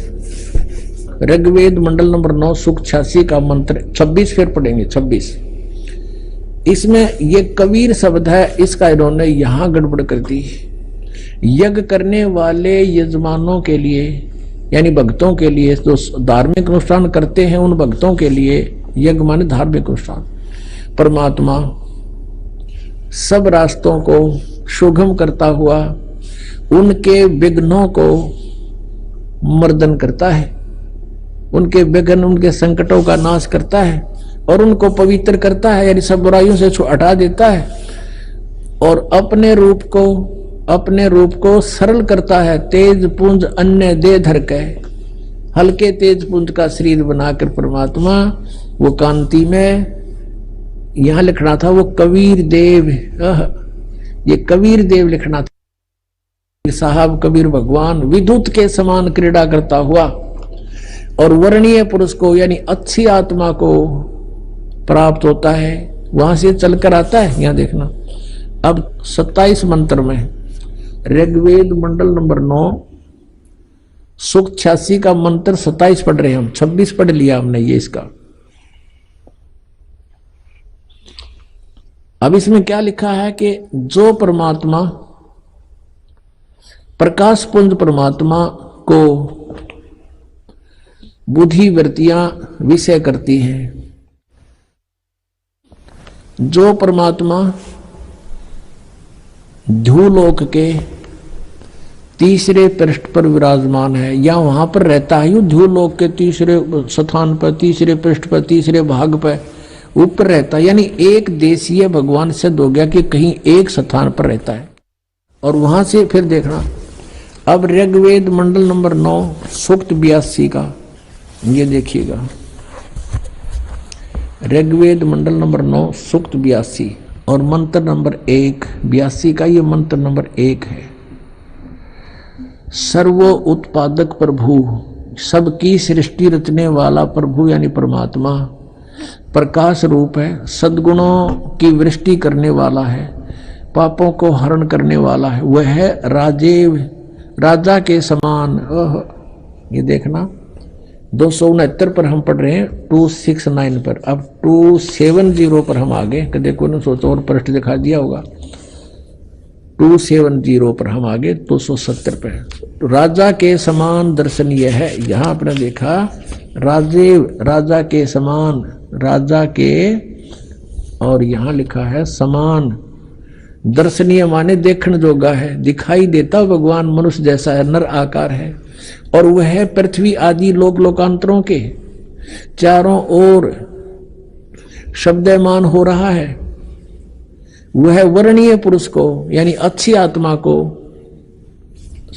ऋग्वेद मंडल नंबर 9 सूक्त 86 का मंत्र 26 फिर पढ़ेंगे। 26 इसमें ये कबीर शब्द है, इसका इन्होंने यहां गड़बड़ कर दी। यज्ञ करने वाले यजमानों के लिए यानी भक्तों के लिए, जो धार्मिक अनुष्ठान करते हैं उन भक्तों के लिए यज्ञ माने धार्मिक अनुष्ठान। परमात्मा सब रास्तों को सुगम करता हुआ उनके विघ्नों को मर्दन करता है, उनके विघ्न उनके संकटों का नाश करता है और उनको पवित्र करता है, यानी सब बुराइयों से हटा देता है और अपने रूप को सरल करता है। तेज पुंज अन्य दे धर के, हल्के तेज पुंज का शरीर बनाकर परमात्मा वो कांति में, यहां लिखना था वो कबीर देव, ये कबीर देव लिखना था। साहब कबीर भगवान विद्युत के समान क्रीड़ा करता हुआ और वर्णीय पुरुष को यानी अच्छी आत्मा को प्राप्त होता है, वहां से चलकर आता है। यहां देखना अब 27 मंत्र में ऋग्वेद मंडल नंबर 9 सूक्त 86 का मंत्र 27 पढ़ रहे हैं हम, 26 पढ़ लिया हमने ये इसका। अब इसमें क्या लिखा है कि जो परमात्मा प्रकाश पुंज परमात्मा को बुद्धि वृत्तियां विषय करती हैं, जो परमात्मा ध्रुवलोक के तीसरे पृष्ठ पर विराजमान है या वहां पर रहता है, ध्रुवलोक के तीसरे स्थान पर, तीसरे पृष्ठ पर, तीसरे भाग पर ऊपर रहता है, यानी एक देशीय भगवान सिद्ध हो गया कि कहीं एक स्थान पर रहता है। और वहां से फिर देखना अब ऋग्वेद मंडल नंबर 9 सूक्त 82 का ये देखिएगा, ऋग्वेद मंडल नंबर 9 सूक्त 82 और मंत्र नंबर 1 82 का ये मंत्र नंबर 1 है। सर्व उत्पादक प्रभु, सबकी सृष्टि रचने वाला प्रभु यानी परमात्मा प्रकाश रूप है, सद्गुणों की वृष्टि करने वाला है, पापों को हरण करने वाला है, वह है राजेव, राजा के समान। ये देखना 269 पर हम पढ़ रहे हैं, 269 पर, अब 270 पर हम आगे, देखो ना सोचो और पृष्ठ दिखा दिया होगा, 270 पर हम आगे 270 पर। राजा के समान दर्शनीय है, यहां आपने देखा राजेव, राजा के समान, राजा के, और यहां लिखा है समान। दर्शनीय माने देखने जोगा है, दिखाई देता भगवान मनुष्य जैसा है, नर आकार है और वह है पृथ्वी आदि लोक लोकांतरों के चारों ओर शब्दमान हो रहा है। वह वर्णीय पुरुष को यानी अच्छी आत्मा को,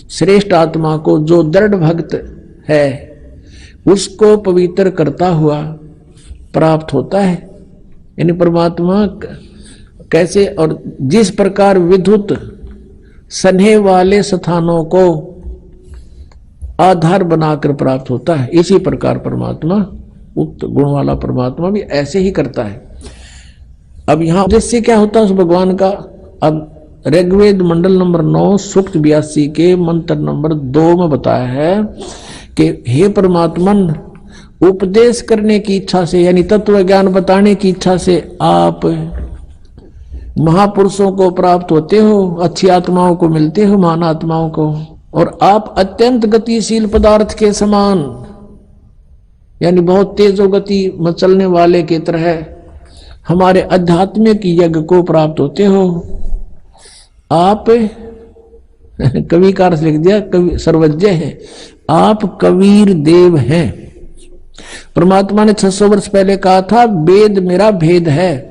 श्रेष्ठ आत्मा को, जो दृढ़ भक्त है उसको पवित्र करता हुआ प्राप्त होता है। यानी परमात्मा कैसे और जिस प्रकार विद्युत सन्हे वाले स्थानों को आधार बनाकर प्राप्त होता है, इसी प्रकार परमात्मा, उक्त गुण वाला परमात्मा भी ऐसे ही करता है। अब यहां उद्देश्य क्या होता है उस भगवान का? अब ऋग्वेद मंडल नंबर 9 सूक्त 82 के मंत्र नंबर 2 में बताया है कि हे परमात्मन, उपदेश करने की इच्छा से यानी तत्व ज्ञान बताने की इच्छा से आप महापुरुषों को प्राप्त होते हो, अच्छी आत्माओं को मिलते हो, महान आत्माओं को, और आप अत्यंत गतिशील पदार्थ के समान यानी बहुत तेजो गति में चलने वाले की तरह हमारे आध्यात्मिक यज्ञ को प्राप्त होते हो। आप कवि का अर्थ लिख दिया, कवि सर्वज्ञ है, आप कबीर देव हैं। परमात्मा ने 600 वर्ष पहले कहा था वेद मेरा भेद है,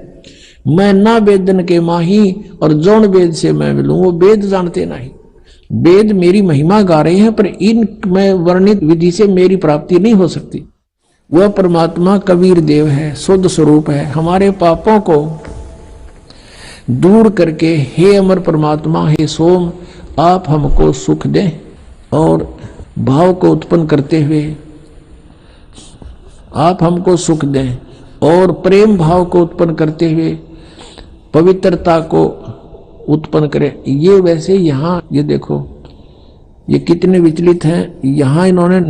मैं ना वेदन के माही और जौन वेद से मैं मिलूं। वो वेद जानते नहीं, वेद मेरी महिमा गा रहे हैं पर इन में वर्णित विधि से मेरी प्राप्ति नहीं हो सकती। वह परमात्मा कबीर देव है, शुद्ध स्वरूप है, हमारे पापों को दूर करके हे अमर परमात्मा, हे सोम, आप हमको सुख दें और भाव को उत्पन्न करते हुए आप हमको सुख दें और प्रेम भाव को उत्पन्न करते हुए पवित्रता को उत्पन्न करें। ये वैसे यहाँ ये देखो ये कितने विचलित हैं, यहाँ इन्होंने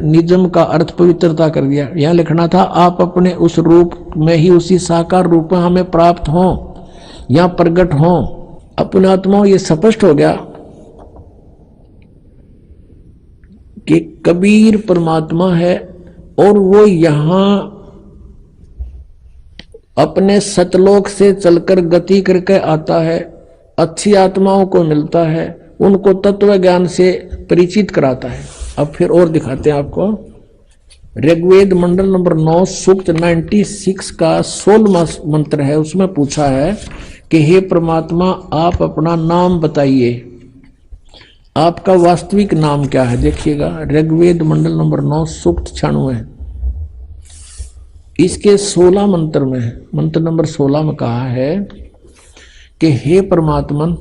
निजम का अर्थ पवित्रता कर दिया। यहाँ लिखना था आप अपने उस रूप में ही, उसी साकार रूप में हमें प्राप्त हों। या प्रकट हो अपने आत्मा। ये स्पष्ट हो गया कि कबीर परमात्मा है और वो यहां अपने सतलोक से चलकर गति करके आता है, अच्छी आत्माओं को मिलता है, उनको तत्व ज्ञान से परिचित कराता है। अब फिर और दिखाते हैं आपको। ऋग्वेद मंडल नंबर 9 सूक्त 96 का 16वां मंत्र है। उसमें पूछा है कि हे परमात्मा आप अपना नाम बताइए, आपका वास्तविक नाम क्या है। देखिएगा ऋग्वेद मंडल नंबर 9 सूक्त 96 इसके 16 मंत्र में, मंत्र नंबर 16 में कहा है कि हे परमात्मन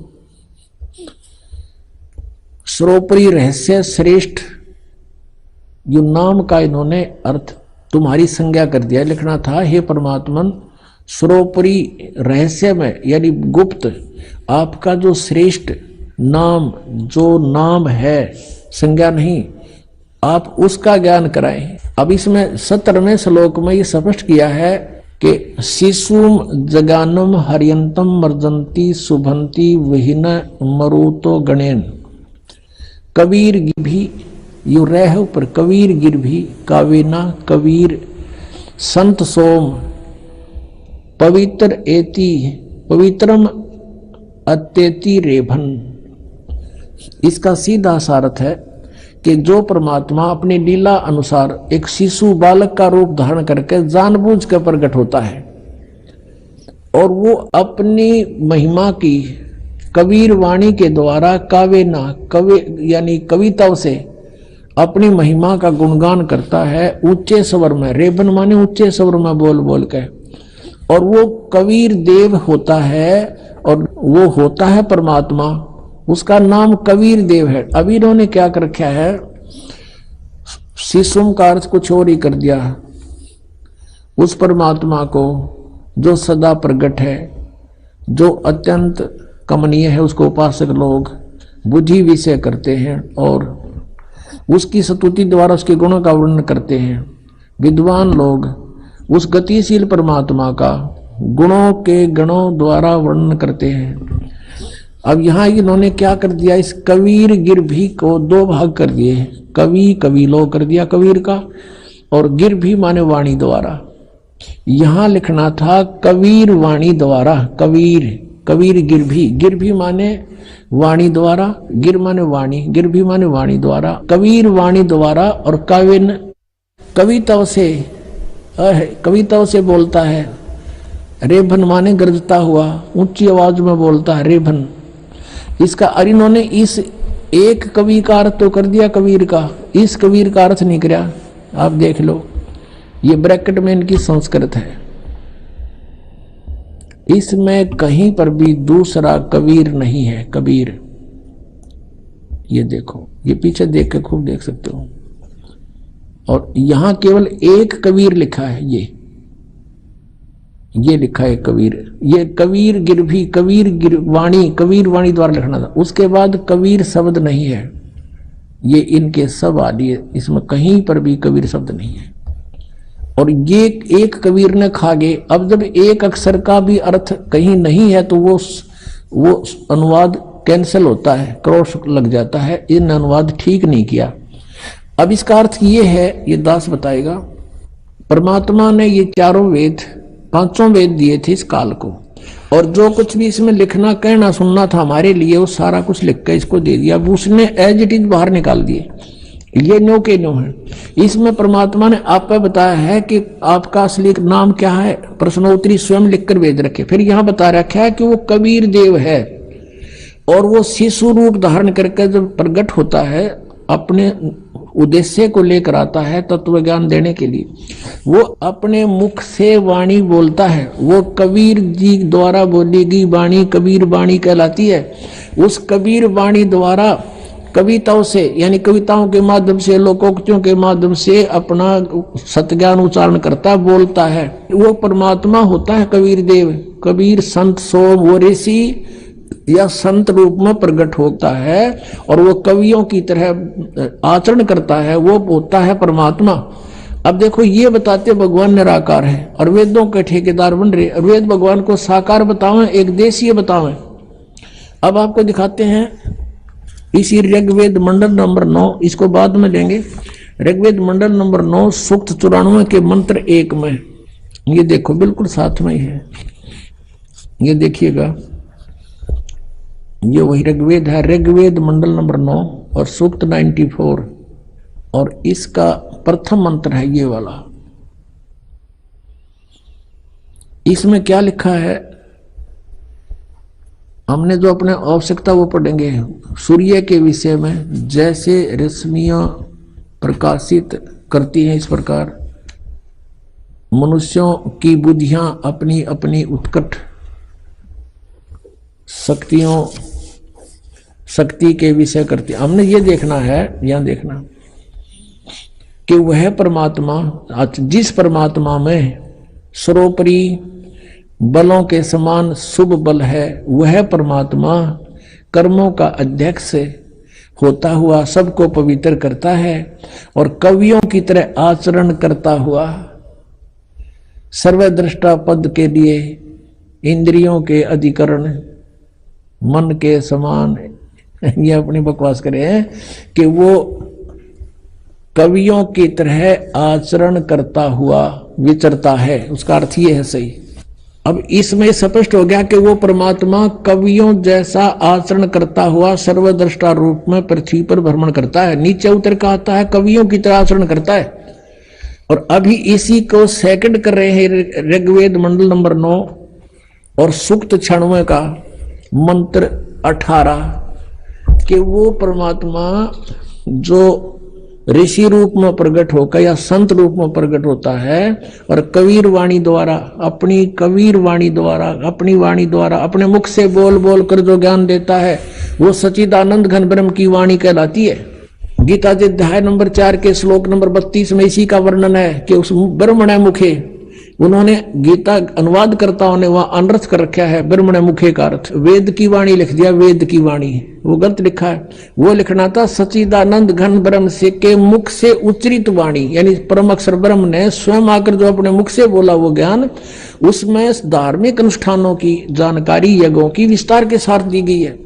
सर्वोपरि रहस्य श्रेष्ठ, जो नाम का इन्होंने अर्थ तुम्हारी संज्ञा कर दिया। लिखना था हे परमात्मन सर्वोपरि रहस्य में यानी गुप्त आपका जो श्रेष्ठ नाम, जो नाम है संज्ञा नहीं, आप उसका ज्ञान कराएं। अब इसमें 17वें श्लोक में ये स्पष्ट किया है कि शिशुम जगानम हरियंतम मर्जंती शुभंती विहीन मरुतो गणेन कबीर भी यु रह ऊपर कबीर गिर भी कावेना कबीर संत सोम पवित्र एति पवित्रम अत्यति रेभन। इसका सीधा सारथ है कि जो परमात्मा अपनी लीला अनुसार एक शिशु बालक का रूप धारण करके जानबूझ कर प्रकट होता है और वो अपनी महिमा की कबीर वाणी के द्वारा कावेना कवि यानी कविताओं से अपनी महिमा का गुणगान करता है ऊंचे स्वर में। रेबन माने ऊंचे स्वर में बोल बोल के, और वो कबीर देव होता है और वो होता है परमात्मा, उसका नाम कबीर देव है। अब इन्होंने क्या कर रखा है, शिशुम का अर्थ कुछ और ही कर दिया। उस परमात्मा को जो सदा प्रकट है, जो अत्यंत कमनीय है, उसको उपासक लोग बुद्धि विषय करते हैं और उसकी स्तुति द्वारा उसके गुणों का वर्णन करते हैं। विद्वान लोग उस गतिशील परमात्मा का गुणों के गणों द्वारा वर्णन करते हैं। अब यहाँ इन्होंने क्या कर दिया, इस कबीर गिर भी को दो भाग कर दिए। कवि कबीलो कर दिया कबीर का, और गिर भी माने वाणी द्वारा। यहाँ लिखना था कबीर वाणी द्वारा, कबीर कबीर गिर भी माने वाणी द्वारा, गिर माने वाणी, गिर भी माने वाणी द्वारा, कबीर वाणी द्वारा। और काव्य कविताओं से बोलता है। रेभन माने गरजता हुआ, ऊंची आवाज में बोलता है रेभन। इसका और इन्होंने इस एक कवि का अर्थ तो कर दिया कबीर का, इस कबीर का अर्थ नहीं किया। आप देख लो, ये ब्रैकेट में इनकी संस्कृत है, इसमें कहीं पर भी दूसरा कबीर नहीं है। कबीर ये देखो, ये पीछे देख के खूब देख सकते हो। और यहां केवल एक कबीर लिखा है, ये लिखा है कबीर। ये कबीर गिर भी, कबीर वाणी द्वारा लिखना था। उसके बाद कबीर शब्द नहीं है, ये इनके सब आदि, इसमें कहीं पर भी कबीर शब्द नहीं है। और ये एक कबीर ने खा गए। अब जब एक अक्षर का भी अर्थ कहीं नहीं है तो वो अनुवाद कैंसिल होता है, क्रॉस लग जाता है। इन अनुवाद ठीक नहीं किया। अब इसका अर्थ ये है, ये दास बताएगा, परमात्मा ने ये चारों वेद, पांचों वेद दिए थे इस काल को, और जो कुछ भी इसमें लिखना कहना सुनना था हमारे लिए, वो सारा कुछ लिख कर इसको दे दिया। अब उसने एज इट इज बाहर निकाल दिए। ये नो के नो है। इसमें परमात्मा ने आप पे बताया है कि आपका असली नाम क्या है, प्रश्नोत्तरी स्वयं लिखकर भेज रखे। फिर यहाँ बता रखा है कि वो कबीर देव है और वो शिशु रूप धारण करके जब प्रकट होता है अपने उद्देश्य को लेकर आता है तत्व ज्ञान देने के लिए। वो अपने मुख से वाणी बोलता है, वो कबीर जी द्वारा बोली गई वाणी कबीर वाणी कहलाती है। उस कबीर वाणी द्वारा कविताओं से यानी कविताओं के माध्यम से, लोकोक्तियों के माध्यम से अपना सतज्ञान उच्चारण करता बोलता है। वो परमात्मा होता है कबीर देव। कबीर संत सोम, वो ऋषि या संत रूप में प्रकट होता है और वो कवियों की तरह आचरण करता है, वो होता है परमात्मा। अब देखो ये बताते भगवान निराकार है और वेदों के ठेकेदार बन रहे, और वेद भगवान को साकार बतावें, एक देशीय बतावें। अब आपको दिखाते हैं इसी ऋग्वेद मंडल नंबर 9, इसको बाद में लेंगे। ऋग्वेद मंडल नंबर 9 सूक्त 94 के मंत्र 1 में, ये देखो बिल्कुल साथ में ही है, ये देखिएगा, ये वही ऋग्वेद है, ऋग्वेद मंडल नंबर 9 और सूक्त 94, और इसका प्रथम मंत्र है ये वाला। इसमें क्या लिखा है, हमने जो अपने आवश्यकता वो पढ़ेंगे। सूर्य के विषय में जैसे रश्मियां प्रकाशित करती हैं, इस प्रकार मनुष्यों की बुद्धियां अपनी अपनी उत्कट शक्ति के विषय करती। हमने ये देखना है, यहां देखना कि वह परमात्मा, जिस परमात्मा में सर्वोपरि बलों के समान शुभ बल है, वह परमात्मा कर्मों का अध्यक्ष होता हुआ सबको पवित्र करता है और कवियों की तरह आचरण करता हुआ सर्वद्रष्टा पद के लिए इंद्रियों के अधिकरण मन के समान, ये अपनी बकवास करे हैं कि वो कवियों की तरह आचरण करता हुआ विचरता है। उसका अर्थ ये है सही। अब इसमें स्पष्ट हो गया कि वो परमात्मा कवियों जैसा आचरण करता हुआ सर्वद्रष्टा रूप में पृथ्वी पर भ्रमण करता है। नीचे उतर का आता है कवियों की तरह आचरण करता है। और अभी इसी को सेकंड कर रहे हैं ऋग्वेद मंडल नंबर 9 और सूक्त 96 का मंत्र 18 कि वो परमात्मा जो ऋषि रूप में प्रकट होकर या संत रूप में प्रकट होता है और कबीर वाणी द्वारा, अपनी वाणी द्वारा अपने मुख से बोल बोल कर जो ज्ञान देता है वो सच्चिदानंद घन ब्रह्म की वाणी कहलाती है। गीता जी अध्याय नंबर 4 के श्लोक नंबर 32 में इसी का वर्णन है कि उस ब्रह्मणे मुखे, उन्होंने गीता अनुवादकर्ताओं ने वहां अनर्थ कर रखा है ब्रह्मणे मुखे का अर्थ वेद की वाणी लिख दिया, वेद की वाणी, वो गलत लिखा है। वो लिखना था सच्चिदानंद घन ब्रह्म से के मुख से उच्चरित वाणी, यानी परम अक्षर ब्रह्म ने स्वयं आकर जो अपने मुख से बोला वो ज्ञान, उसमें धार्मिक अनुष्ठानों की जानकारी यज्ञों की विस्तार के साथ दी गई है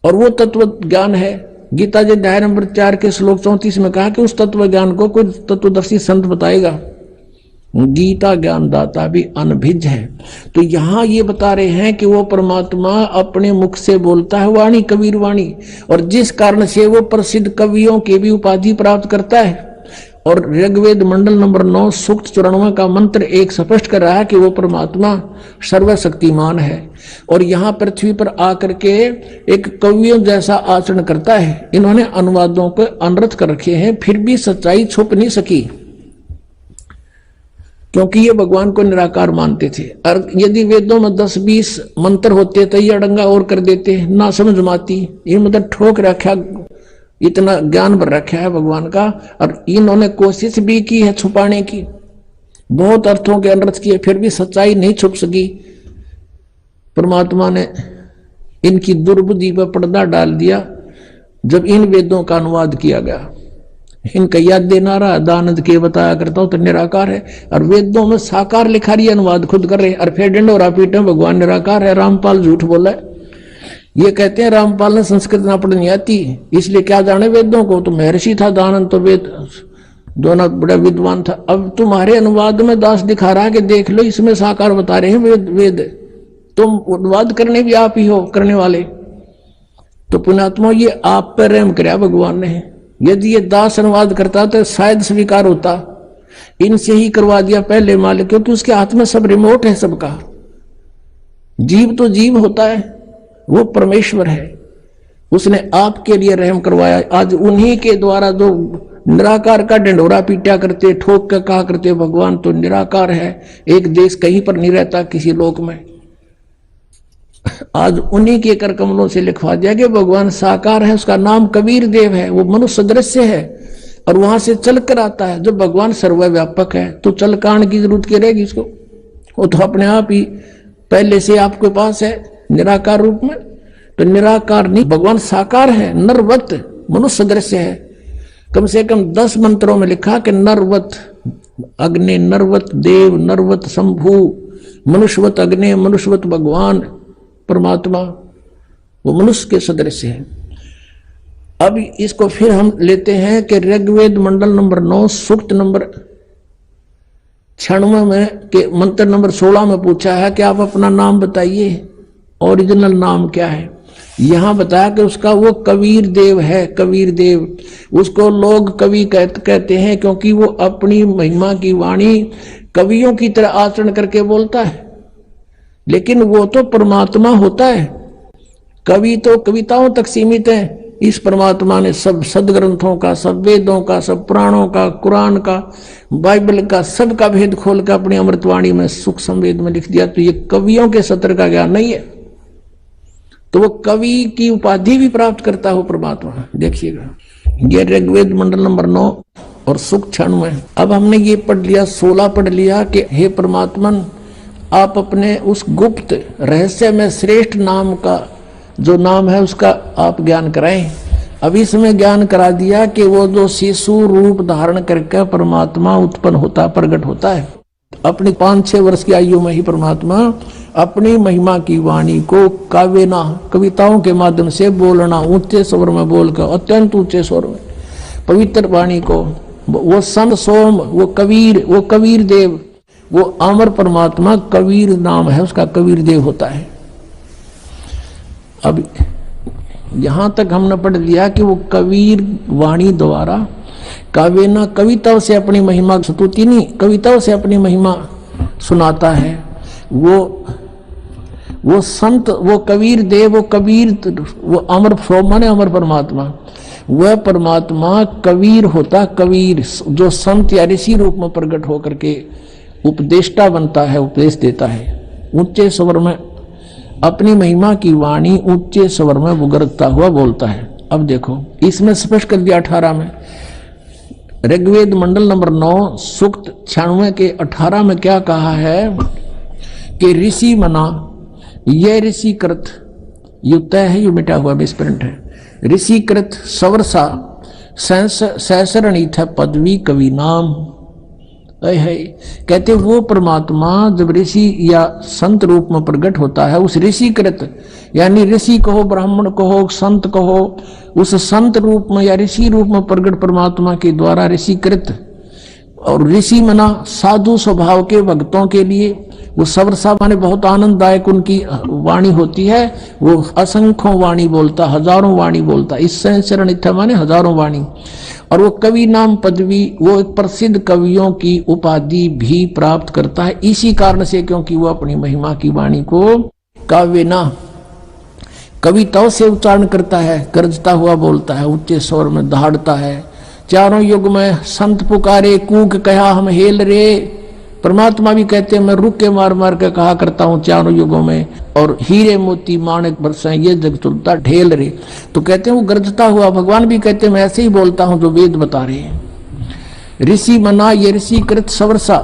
और वो तत्व ज्ञान है। गीता जी अध्याय नंबर 4 के श्लोक 34 में कहा कि उस तत्व ज्ञान को कोई तत्वदर्शी संत बताएगा। गीता ज्ञान दाता भी अनभिज्ञ है। तो यहां ये बता रहे हैं कि वो परमात्मा अपने मुख से बोलता है वाणी, कबीर वाणी, और जिस कारण से वो प्रसिद्ध कवियों की भी उपाधि प्राप्त करता है। और ऋग्वेद मंडल नंबर 9 सूक्त 94 का मंत्र 1 स्पष्ट कर रहा है कि वो परमात्मा सर्वशक्तिमान है और यहाँ पृथ्वी पर आकर के एक कवियों जैसा आचरण करता है। इन्होंने अनुवादों को अनर्थ कर रखे हैं, फिर भी सच्चाई छुप नहीं सकी क्योंकि ये भगवान को निराकार मानते थे। और यदि वेदों में 10-20 मंत्र होते तो ये अड़ंगा और कर देते, ना समझ माती, ये मतलब ठोक रखा, इतना ज्ञान भर रखा है भगवान का। और इन्होंने कोशिश भी की है छुपाने की, बहुत अर्थों के अनर्थ किए, फिर भी सच्चाई नहीं छुप सकी। परमात्मा ने इनकी दुर्बुद्धि पर पर्दा डाल दिया जब इन वेदों का अनुवाद किया गया। इनका याद देना रहा दानंद के बताया करता हूं तो निराकार है, और वेदों में साकार लिखा रही अनुवाद खुद कर रहे, और फिर डंडोरा पीटे भगवान निराकार है। रामपाल झूठ बोला है, ये कहते हैं रामपाल ने संस्कृत ना पढ़नी आती इसलिए क्या जाने वेदों को, तो महर्षि था दानंद तो वेद दोनों बड़ा विद्वान था। अब तुम्हारे अनुवाद में दास दिखा रहा है कि देख लो इसमें साकार बता रहे हैं वेद, तुम अनुवाद करने भी आप ही हो करने वाले। तो पुण्यात्मा ये आप पर रहम कराया भगवान ने। यदि ये दास अनुवाद करता तो शायद स्वीकार होता, इनसे ही करवा दिया पहले मालिक, क्योंकि उसके हाथ में सब रिमोट है सबका। जीव तो जीव होता है, वो परमेश्वर है, उसने आपके लिए रहम करवाया। आज उन्हीं के द्वारा जो निराकार का डंडोरा पीटा करते, ठोक कर कहा करते भगवान तो निराकार है, एक देश कहीं पर नहीं रहता किसी लोक में, आज उन्हीं के कर कमलों से लिखवा दिया कि भगवान साकार है। उसका नाम कबीर देव है, वो मनुष्य दृश्य है और वहां से चल कर आता है। जब भगवान सर्वव्यापक है तो चल कांड की जरूरत क्या रहेगी इसको, वो तो अपने आप ही पहले से आपके पास है निराकार रूप में। तो निराकार नहीं, भगवान साकार है, नरवत मनुष्य दृश्य है। कम से कम 10 मंत्रों में लिखा कि नरवत अग्नि, नरवत देव, नरवत शंभु, मनुष्यवत अग्नि, मनुष्यवत भगवान परमात्मा, वो मनुष्य के सदृश है। अब इसको फिर हम लेते हैं कि ऋग्वेद मंडल नंबर 9 सूक्त नंबर 96 में के मंत्र नंबर 16 में पूछा है कि आप अपना नाम बताइए, ओरिजिनल नाम क्या है। यहां बताया कि उसका वो कबीर देव है। कबीर देव, उसको लोग कवि कहते हैं क्योंकि वो अपनी महिमा की वाणी कवियों की तरह आचरण करके बोलता है, लेकिन वो तो परमात्मा होता है। कवि तो कविताओं तक सीमित है। इस परमात्मा ने सब सदग्रंथों का, सब वेदों का, सब पुराणों का, कुरान का, बाइबल का, सबका भेद खोल कर अपनी अमृतवाणी में सुख संवेद में लिख दिया। तो ये कवियों के सत्र का ज्ञान नहीं है, तो वो कवि की उपाधि भी प्राप्त करता हो परमात्मा। देखिएगा, ये ऋग्वेद मंडल नंबर 9 और सूक्त 96। अब हमने ये पढ़ लिया, 16 पढ़ लिया कि हे परमात्मन, आप अपने उस गुप्त रहस्य में श्रेष्ठ नाम का जो नाम है उसका आप ज्ञान कराएं। अब इसमें ज्ञान करा दिया कि वो जो शिशु रूप धारण करके परमात्मा उत्पन्न होता, प्रकट होता है। अपनी 5-6 वर्ष की आयु में ही परमात्मा अपनी महिमा की वाणी को काव्यना, कविताओं के माध्यम से बोलना, ऊंचे स्वर में बोलकर, अत्यंत ऊंचे स्वर में पवित्र वाणी को, वो संत सोम, वो कबीर देव, वो अमर परमात्मा कबीर नाम है उसका, कबीर देव होता है। अब यहां तक हमने पढ़ लिया कि वो कबीर वाणी द्वारा काव्यना, कविताओं से अपनी महिमा, स्तुति नहीं, कविताओं से अपनी महिमा सुनाता है। वो संत, वो कबीर देव, वो अमर माने अमर परमात्मा, वह परमात्मा कबीर होता। कबीर जो संत या ऋषि रूप में प्रकट होकर के उपदेष्टा बनता है, उपदेश देता है। ऊंचे स्वर में अपनी महिमा की वाणी ऊंचे स्वर में उगरता हुआ बोलता है। अब देखो, इसमें स्पष्ट कर दिया 18 में, ऋग्वेद मंडल नंबर 9 सूक्त 96 के 18 में क्या कहा है कि ऋषि मना, ये ऋषि कृत, यु तय है, यु मिटा हुआ विस्मृत है। ऋषि कृत सवर्षा सहस्रणीथ पदवी कवि नाम है। कहते वो परमात्मा जब ऋषि या संत रूप में प्रकट होता है, उस ऋषि कृत यानी ऋषि कहो, ब्राह्मण कहो, संत कहो, उस संत रूप में या ऋषि रूप में प्रकट परमात्मा के द्वारा ऋषि कृत, और ऋषि मना साधु स्वभाव के भक्तों के लिए वो सवर्षा माने बहुत आनंददायक उनकी वाणी होती है। वो असंख्यों वाणी बोलता, हजारों वाणी बोलता, इस शरण इत्था माने हजारों वाणी। और वो कवि नाम पदवी, वो एक प्रसिद्ध कवियों की उपाधि भी प्राप्त करता है इसी कारण से, क्योंकि वो अपनी महिमा की वाणी को काव्यना, कविताओं से उच्चारण करता है, गरजता हुआ बोलता है, उच्च स्वर में दहाड़ता है। चारों युग में संत पुकारे, कूक कहा हम हेल रे। परमात्मा भी कहते हैं मैं रुक के मार मार के कहा करता हूँ चारों युगों में, और हीरे मोती माणिक बरसाएं ये जग चलता ढेल रे। तो कहते हैं वो गरजता हुआ, भगवान भी कहते हैं मैं ऐसे ही बोलता हूँ जो वेद बता रहे हैं। ऋषि मना, ये ऋषि कृत सवर्षा,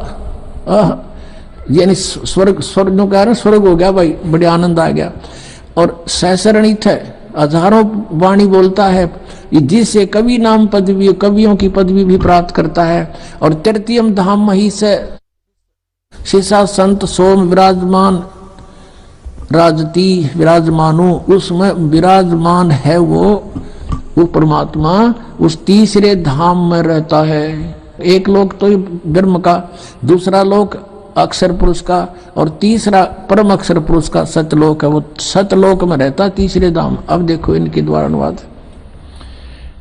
यानी स्वर्ग, स्वर्ग जो कह रहे स्वर्ग हो गया भाई, बड़े आनंद आ गया। और सहस्रणीथ है, हजारों वाणी बोलता है, जिससे कवि नाम पदवी, कवियों की पदवी भी प्राप्त करता है। और तृतीयम धाम मही से शीशा संत सोम विराजमान, राजती विराजमानु, उसमें विराजमान है वो परमात्मा उस तीसरे धाम में रहता है। एक लोक तो ब्रह्म का, दूसरा लोक अक्षर पुरुष का, और तीसरा परम अक्षर पुरुष का सतलोक है। वो सतलोक में रहता तीसरे धाम। अब देखो इनके द्वारा अनुवाद,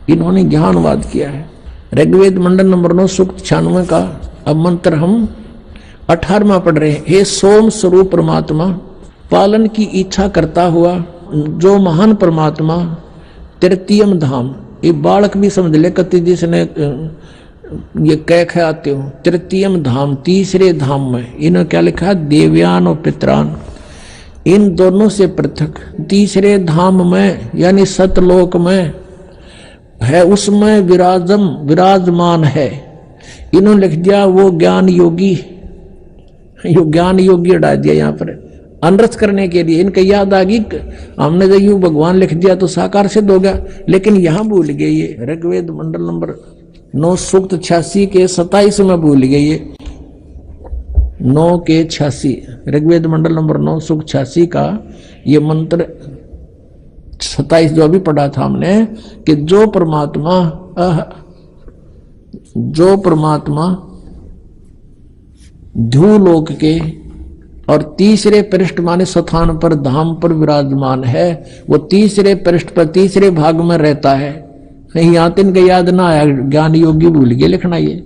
इन्होंने ज्ञान अनुवाद किया है। ऋग्वेद मंडल नंबर 9 सूक्त 96 का अब मंत्र हम 18वां पढ़ रहे हैं। हे सोम स्वरूप परमात्मा, पालन की इच्छा करता हुआ जो महान परमात्मा, तृतीयम धाम, ये बालक भी समझ ले, कति जिसने ये कह आते हो, तृतीयम धाम, तीसरे धाम में। इन्होंने क्या लिखा, देवयान और पितरान, इन दोनों से पृथक तीसरे धाम में यानी सतलोक में है, उसमें विराजमान है। इन्होंने लिख दिया वो ज्ञान योगी, ज्ञान योगी हटा दिया यहाँ पर अनर्थ करने के लिए। इनका याद आ गई, हमने जो यू भगवान लिख दिया तो साकार सिद्ध हो गया, लेकिन यहाँ भूल गए ये। ऋग्वेद मंडल नंबर 9 सूक्त 86 के 27 में भूल गए ये 9 के 86 ऋग्वेद मंडल नंबर 9 सूक्त 86 का ये मंत्र 27 जो अभी पढ़ा था हमने कि जो परमात्मा ध्रुवलोक के और तीसरे पृष्ठ माने स्थान पर धाम पर विराजमान है, वो तीसरे पृष्ठ पर तीसरे भाग में रहता है। नहीं यहाँ तो इनका याद ना आया, ज्ञान योगी भूल गए लिखना ये।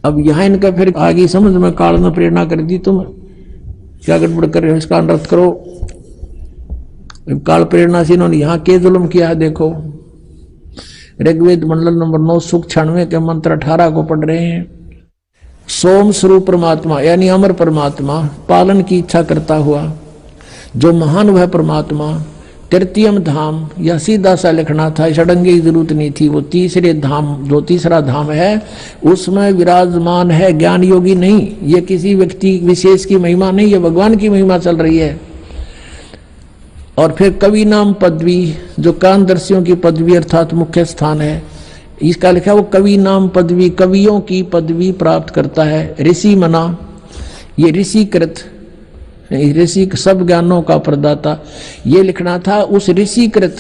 अब यहाँ इनका फिर आगे समझ में काल में प्रेरणा कर दी, तुम क्या गड़बड़ कर रहे हो, इसका अनर्थ करो। काल प्रेरणा से इन्होंने यहाँ के जुल्म किया है। देखो ऋग्वेद मंडल नंबर 9 सूक्त 96 के मंत्र 18 को पढ़ रहे हैं। सोम स्वरूप परमात्मा यानी अमर परमात्मा पालन की इच्छा करता हुआ जो महान वह परमात्मा तृतीयम धाम, या सीधा सा लिखना था, षडंगे की जरूरत नहीं थी। वो तीसरे धाम, जो तीसरा धाम है उसमें विराजमान है, ज्ञान योगी नहीं। ये किसी व्यक्ति विशेष की महिमा नहीं, ये भगवान की महिमा चल रही है। और फिर कवि नाम पदवी जो कानदर्शियों की पदवी अर्थात मुख्य स्थान है, इसका लिखा वो कवि नाम पदवी, कवियों की पदवी प्राप्त करता है। ऋषि मना, ये ऋषिकृत, ऋषि सब ज्ञानों का प्रदाता, ये लिखना था उस ऋषिकृत।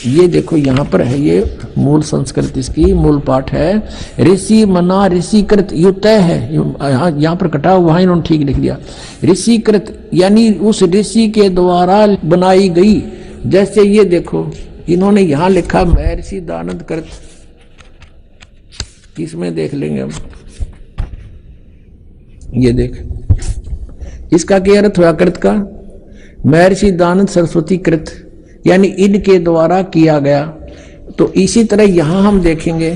ये देखो यहाँ पर है, ये मूल संस्कृत इसकी मूल पाठ है। ऋषि मना ऋषिकृत यु तय है, यहाँ पर कटा वहां इन्होंने ठीक लिख दिया। ऋषिकृत यानी उस ऋषि के द्वारा बनाई गई। जैसे ये देखो इन्होंने यहाँ लिखा महर्षि दानंद कृत, किसमें देख लेंगे हम, ये देख इसका क्या अर्थ हुआ कृत का, महर्षि दानंद सरस्वती कृत यानी इनके द्वारा किया गया। तो इसी तरह यहां हम देखेंगे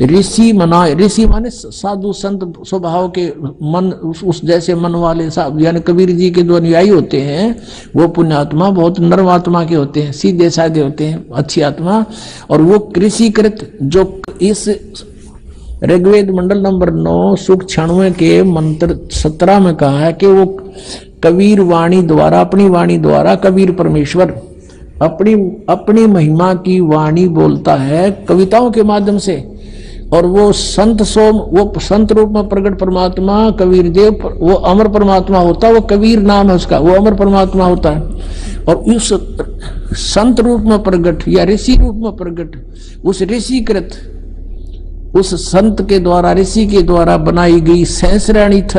ऋषि मना, ऋषि माने साधु संत स्वभाव के मन, उस जैसे मन वाले साहब, यानी कबीर जी के जो अनुयायी होते हैं वो पुण्यात्मा बहुत नर्म आत्मा के होते हैं, सीधे साधे होते हैं, अच्छी आत्मा। और वो ऋषिकृत जो इस ऋग्वेद मंडल नंबर 9 सूक्त 96 के मंत्र 17 में कहा है कि वो कबीर वाणी द्वारा, अपनी वाणी द्वारा कबीर परमेश्वर अपनी महिमा की वाणी बोलता है कविताओं के माध्यम से। और वो संत सोम, वो संत रूप में प्रकट परमात्मा कबीर देव, वो अमर परमात्मा होता है, वो कबीर नाम है उसका, वो अमर परमात्मा होता है। और उस संत रूप में प्रकट या ऋषि रूप में प्रकट उस ऋषिकृत, उस संत के द्वारा, ऋषि के द्वारा बनाई गई सहस्राणीथ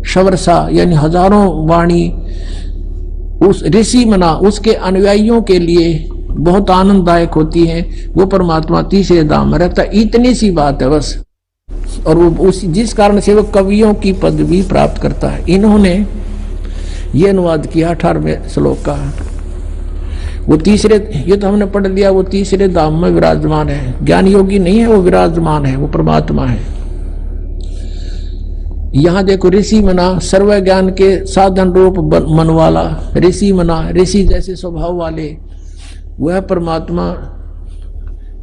शवर्षा यानी हजारों वाणी उस ऋषि मना, उसके अनुयायियों के लिए बहुत आनंददायक होती है। वो परमात्मा तीसरे धाम में रहता, इतनी सी बात है बस। और वो उस जिस कारण से वो कवियों की पदवी प्राप्त करता है। इन्होंने ये अनुवाद किया 18वें श्लोक का। वो तीसरे, ये तो हमने पढ़ लिया, वो तीसरे धाम में विराजमान है, ज्ञान योगी नहीं है, वो विराजमान है, वो परमात्मा है। यहां देखो ऋषि मना सर्व ज्ञान के साधन रूप मन वाला, ऋषि मना ऋषि जैसे स्वभाव वाले, वह परमात्मा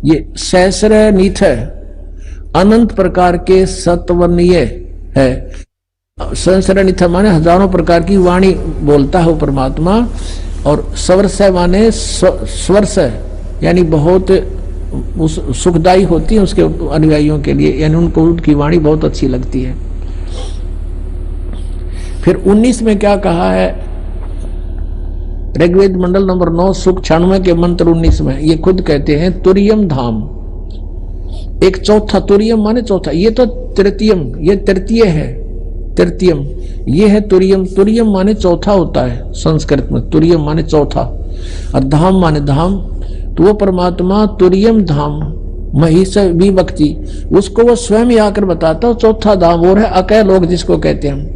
ये सहस्रानीथ है, अनंत प्रकार के सत्वनीय है। सहस्रानीथ माने हजारों प्रकार की वाणी बोलता है वो परमात्मा। और स्वर्ष माने स्वर्ष यानी बहुत सुखदायी होती है उसके अनुयायियों के लिए, यानी उनको उनकी वाणी बहुत अच्छी लगती है। फिर 19 में क्या कहा है, ऋग्वेद मंडल नंबर 9 सूक्त 96 के मंत्र 19 में ये खुद कहते हैं तुरियम धाम, एक चौथा, तुरियम माने चौथा, ये तो तृतीयम, ये तृतीय है, तृतीयम ये है तुरियम। तुरियम माने चौथा होता है संस्कृत में, तुरियम माने चौथा, और धाम माने धाम। तो वो परमात्मा तुरियम धाम महिष विभक्ति, उसको वो स्वयं ही आकर बताता, चौथा धाम और है अकय लोक जिसको कहते हैं हम।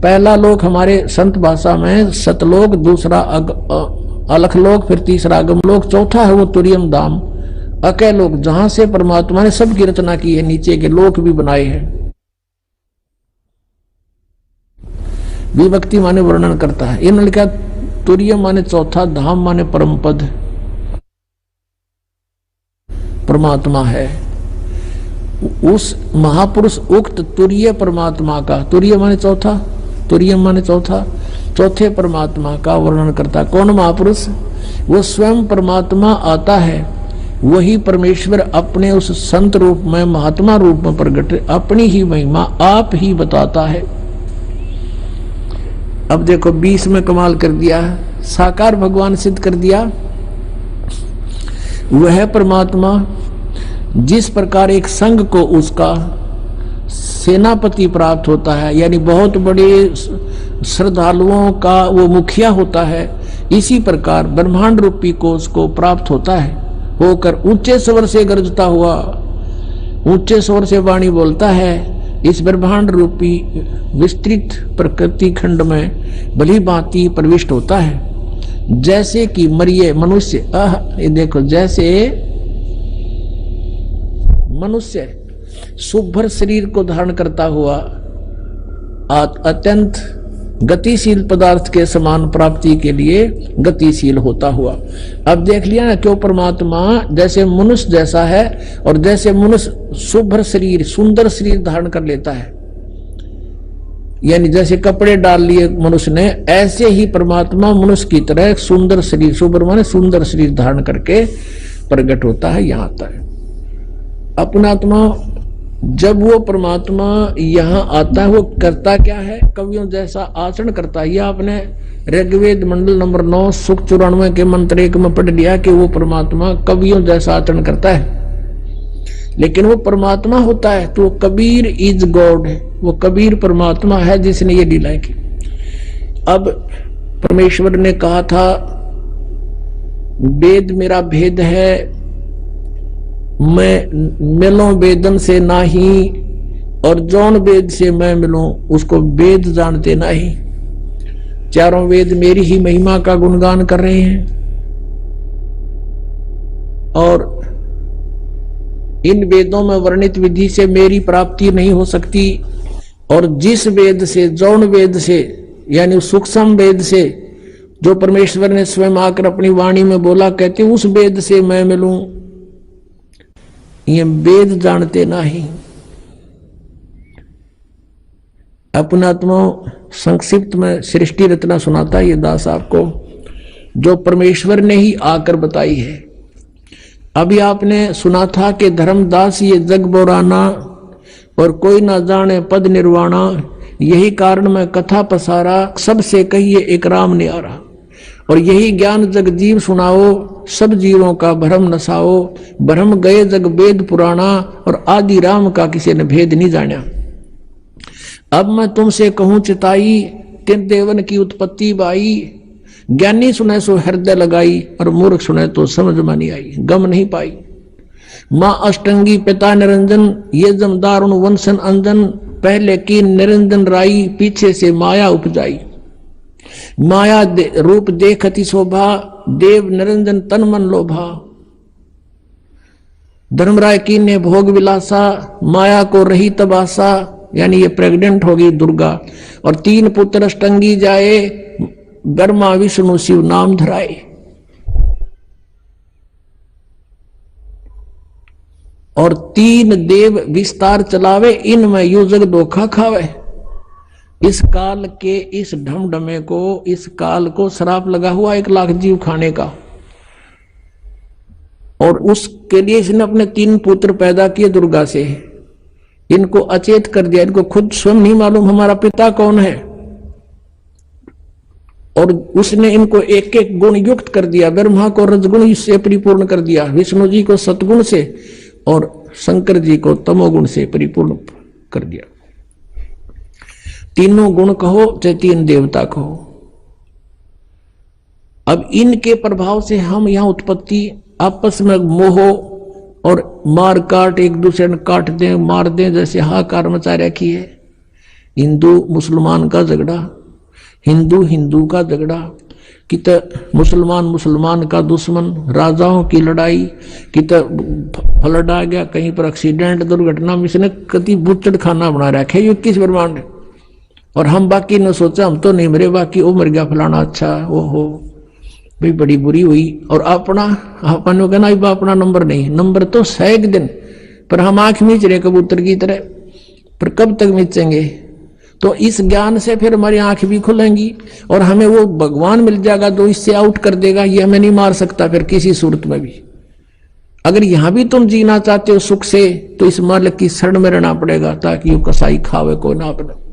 पहला लोक हमारे संत भाषा में सतलोक, दूसरा अलख लोक, फिर तीसरा अगम लोक, चौथा है वो तुरियम धाम अकय लोक, जहां से परमात्मा ने सबकी रचना की है, नीचे के लोक भी बनाए हैं। विभक्ति माने वर्णन करता है। इन्होंने लिखा तुरियम माने चौथा, धाम माने परम पद परमात्मा है। उस महापुरुष उक्त तुरीय परमात्मा का, तुरीय माने चौथा, तुरीयम माने चौथा, चौथे परमात्मा का वर्णन करता। कौन महापुरुष? वो स्वयं परमात्मा आता है वही परमेश्वर अपने उस संत रूप में, महात्मा रूप में प्रकट अपनी ही महिमा आप ही बताता है। अब देखो 20 में कमाल कर दिया, साकार भगवान सिद्ध कर दिया। वह परमात्मा जिस प्रकार एक संघ को उसका सेनापति प्राप्त होता है, यानी बहुत बड़े श्रद्धालुओं का वो मुखिया होता है, इसी प्रकार ब्रह्मांड रूपी को उसको प्राप्त होता है, होकर ऊंचे स्वर से गरजता हुआ, ऊंचे स्वर से वाणी बोलता है, इस ब्रह्मांड रूपी विस्तृत प्रकृति खंड में भली भांति प्रविष्ट होता है। जैसे कि मरिए मनुष्य, ये देखो, जैसे मनुष्य सुभ्र शरीर को धारण करता हुआ अत्यंत गतिशील पदार्थ के समान प्राप्ति के लिए गतिशील होता हुआ। अब देख लिया ना, क्यों परमात्मा जैसे मनुष्य जैसा है और जैसे मनुष्य शुभ्र शरीर, सुंदर शरीर धारण कर लेता है, यानी जैसे कपड़े डाल लिए मनुष्य ने, ऐसे ही परमात्मा मनुष्य की तरह सुंदर शरीर, शुभ्र माने सुंदर शरीर धारण करके प्रकट होता है, यहाँ आता है। अपना आत्मा जब वो परमात्मा यहाँ आता है, वो करता क्या है? कवियों जैसा आचरण करता है। यह आपने ऋग्वेद मंडल नंबर 9 सुख 94 के मंत्र 1 में पढ़ लिया कि वो परमात्मा कवियों जैसा आचरण करता है। लेकिन वो परमात्मा होता है तो कबीर इज गॉड है, वो कबीर परमात्मा है जिसने ये लीलाएं की। अब परमेश्वर ने कहा था वेद मेरा भेद है, मैं मिलूं वेदन से नाही, और जौन वेद से मैं मिलूं उसको वेद जानते नहीं। चारों वेद मेरी ही महिमा का गुणगान कर रहे हैं, और इन वेदों में वर्णित विधि से मेरी प्राप्ति नहीं हो सकती। और जिस वेद से, जौन वेद से, यानी सूक्ष्म वेद से जो परमेश्वर ने स्वयं आकर अपनी वाणी में बोला, कहते उस वेद से मैं मिलूं, ये वेद जानते नहीं। अपना आत्मा संक्षिप्त में सृष्टि रचना सुनाता है ये दास आपको, जो परमेश्वर ने ही आकर बताई है। अभी आपने सुना था कि धर्मदास ये जग बोराना, और कोई ना जाने पद निर्वाणा, यही कारण मैं कथा पसारा, सबसे कहिए एक राम न्यारा। और यही ज्ञान जग जीव सुनाओ, सब जीवों का भ्रम नसाओ, भ्रम गए जग वेद पुराना, और आदि राम का किसी ने भेद नहीं जाना। अब मैं तुमसे कहूं चिताई, तिन देवन की उत्पत्ति बाई, ज्ञानी सुने सो हृदय लगाई, और मूर्ख सुने तो समझ में नहीं आई, गम नहीं पाई। माँ अष्टंगी पिता निरंजन, ये जमदारुण वंशन अंजन, पहले की निरंजन राई, पीछे से माया उपजाई। माया रूप देखती शोभा, देव निरंजन तन मन लोभा। धर्मराय की ने भोग विलासा, माया को रही तबासा, यानी ये प्रेग्नेंट होगी दुर्गा। और 3 पुत्र अष्टंगी जाए, ब्रह्मा विष्णु शिव नाम धराए। और 3 देव विस्तार चलावे, इनमें यू जग धोखा खावे। इस काल के इस ढमढमे को, इस काल को श्राप लगा हुआ 1 लाख जीव खाने का, और उसके लिए इसने अपने 3 पुत्र पैदा किए दुर्गा से। इनको अचेत कर दिया, इनको खुद स्वयं नहीं मालूम हमारा पिता कौन है, और उसने इनको एक एक गुण युक्त कर दिया। ब्रह्मा को रजगुण से परिपूर्ण कर दिया, विष्णु जी को सतगुण से, और शंकर जी को तमोगुण से परिपूर्ण कर दिया। तीनों गुण कहो चाहे 3 देवता कहो। अब इनके प्रभाव से हम यहाँ उत्पत्ति, आपस में मोह और मार काट, एक दूसरे ने काट दें मार दें जैसे हाहाकार मचा रखी है। हिंदू मुसलमान का झगड़ा, हिंदू हिंदू का झगड़ा, कित मुसलमान मुसलमान का दुश्मन, राजाओं की लड़ाई, कित फ्लड आ गया, कहीं पर एक्सीडेंट दुर्घटना में इसने कति बुचड़ खाना बना रखे ये 21 ब्रह्मांड। और हम बाकी ने सोचा हम तो नहीं मरे, बाकी वो मर गया फलाना, अच्छा वो हो भाई बड़ी बुरी हुई। और अपना अपन कहना अपना नंबर नहीं, नंबर तो 100 दिन, पर हम आंख मीच रहे कबूतर की तरह, पर कब तक मीचेंगे? तो इस ज्ञान से फिर हमारी आंख भी खुलेंगी और हमें वो भगवान मिल जाएगा जो इससे आउट कर देगा, ये हमें नहीं मार सकता फिर किसी सूरत में भी। अगर यहां भी तुम जीना चाहते हो सुख से तो इस मालिक की शरण में रहना पड़ेगा, ताकि वो कसाई खावे को ना अपने।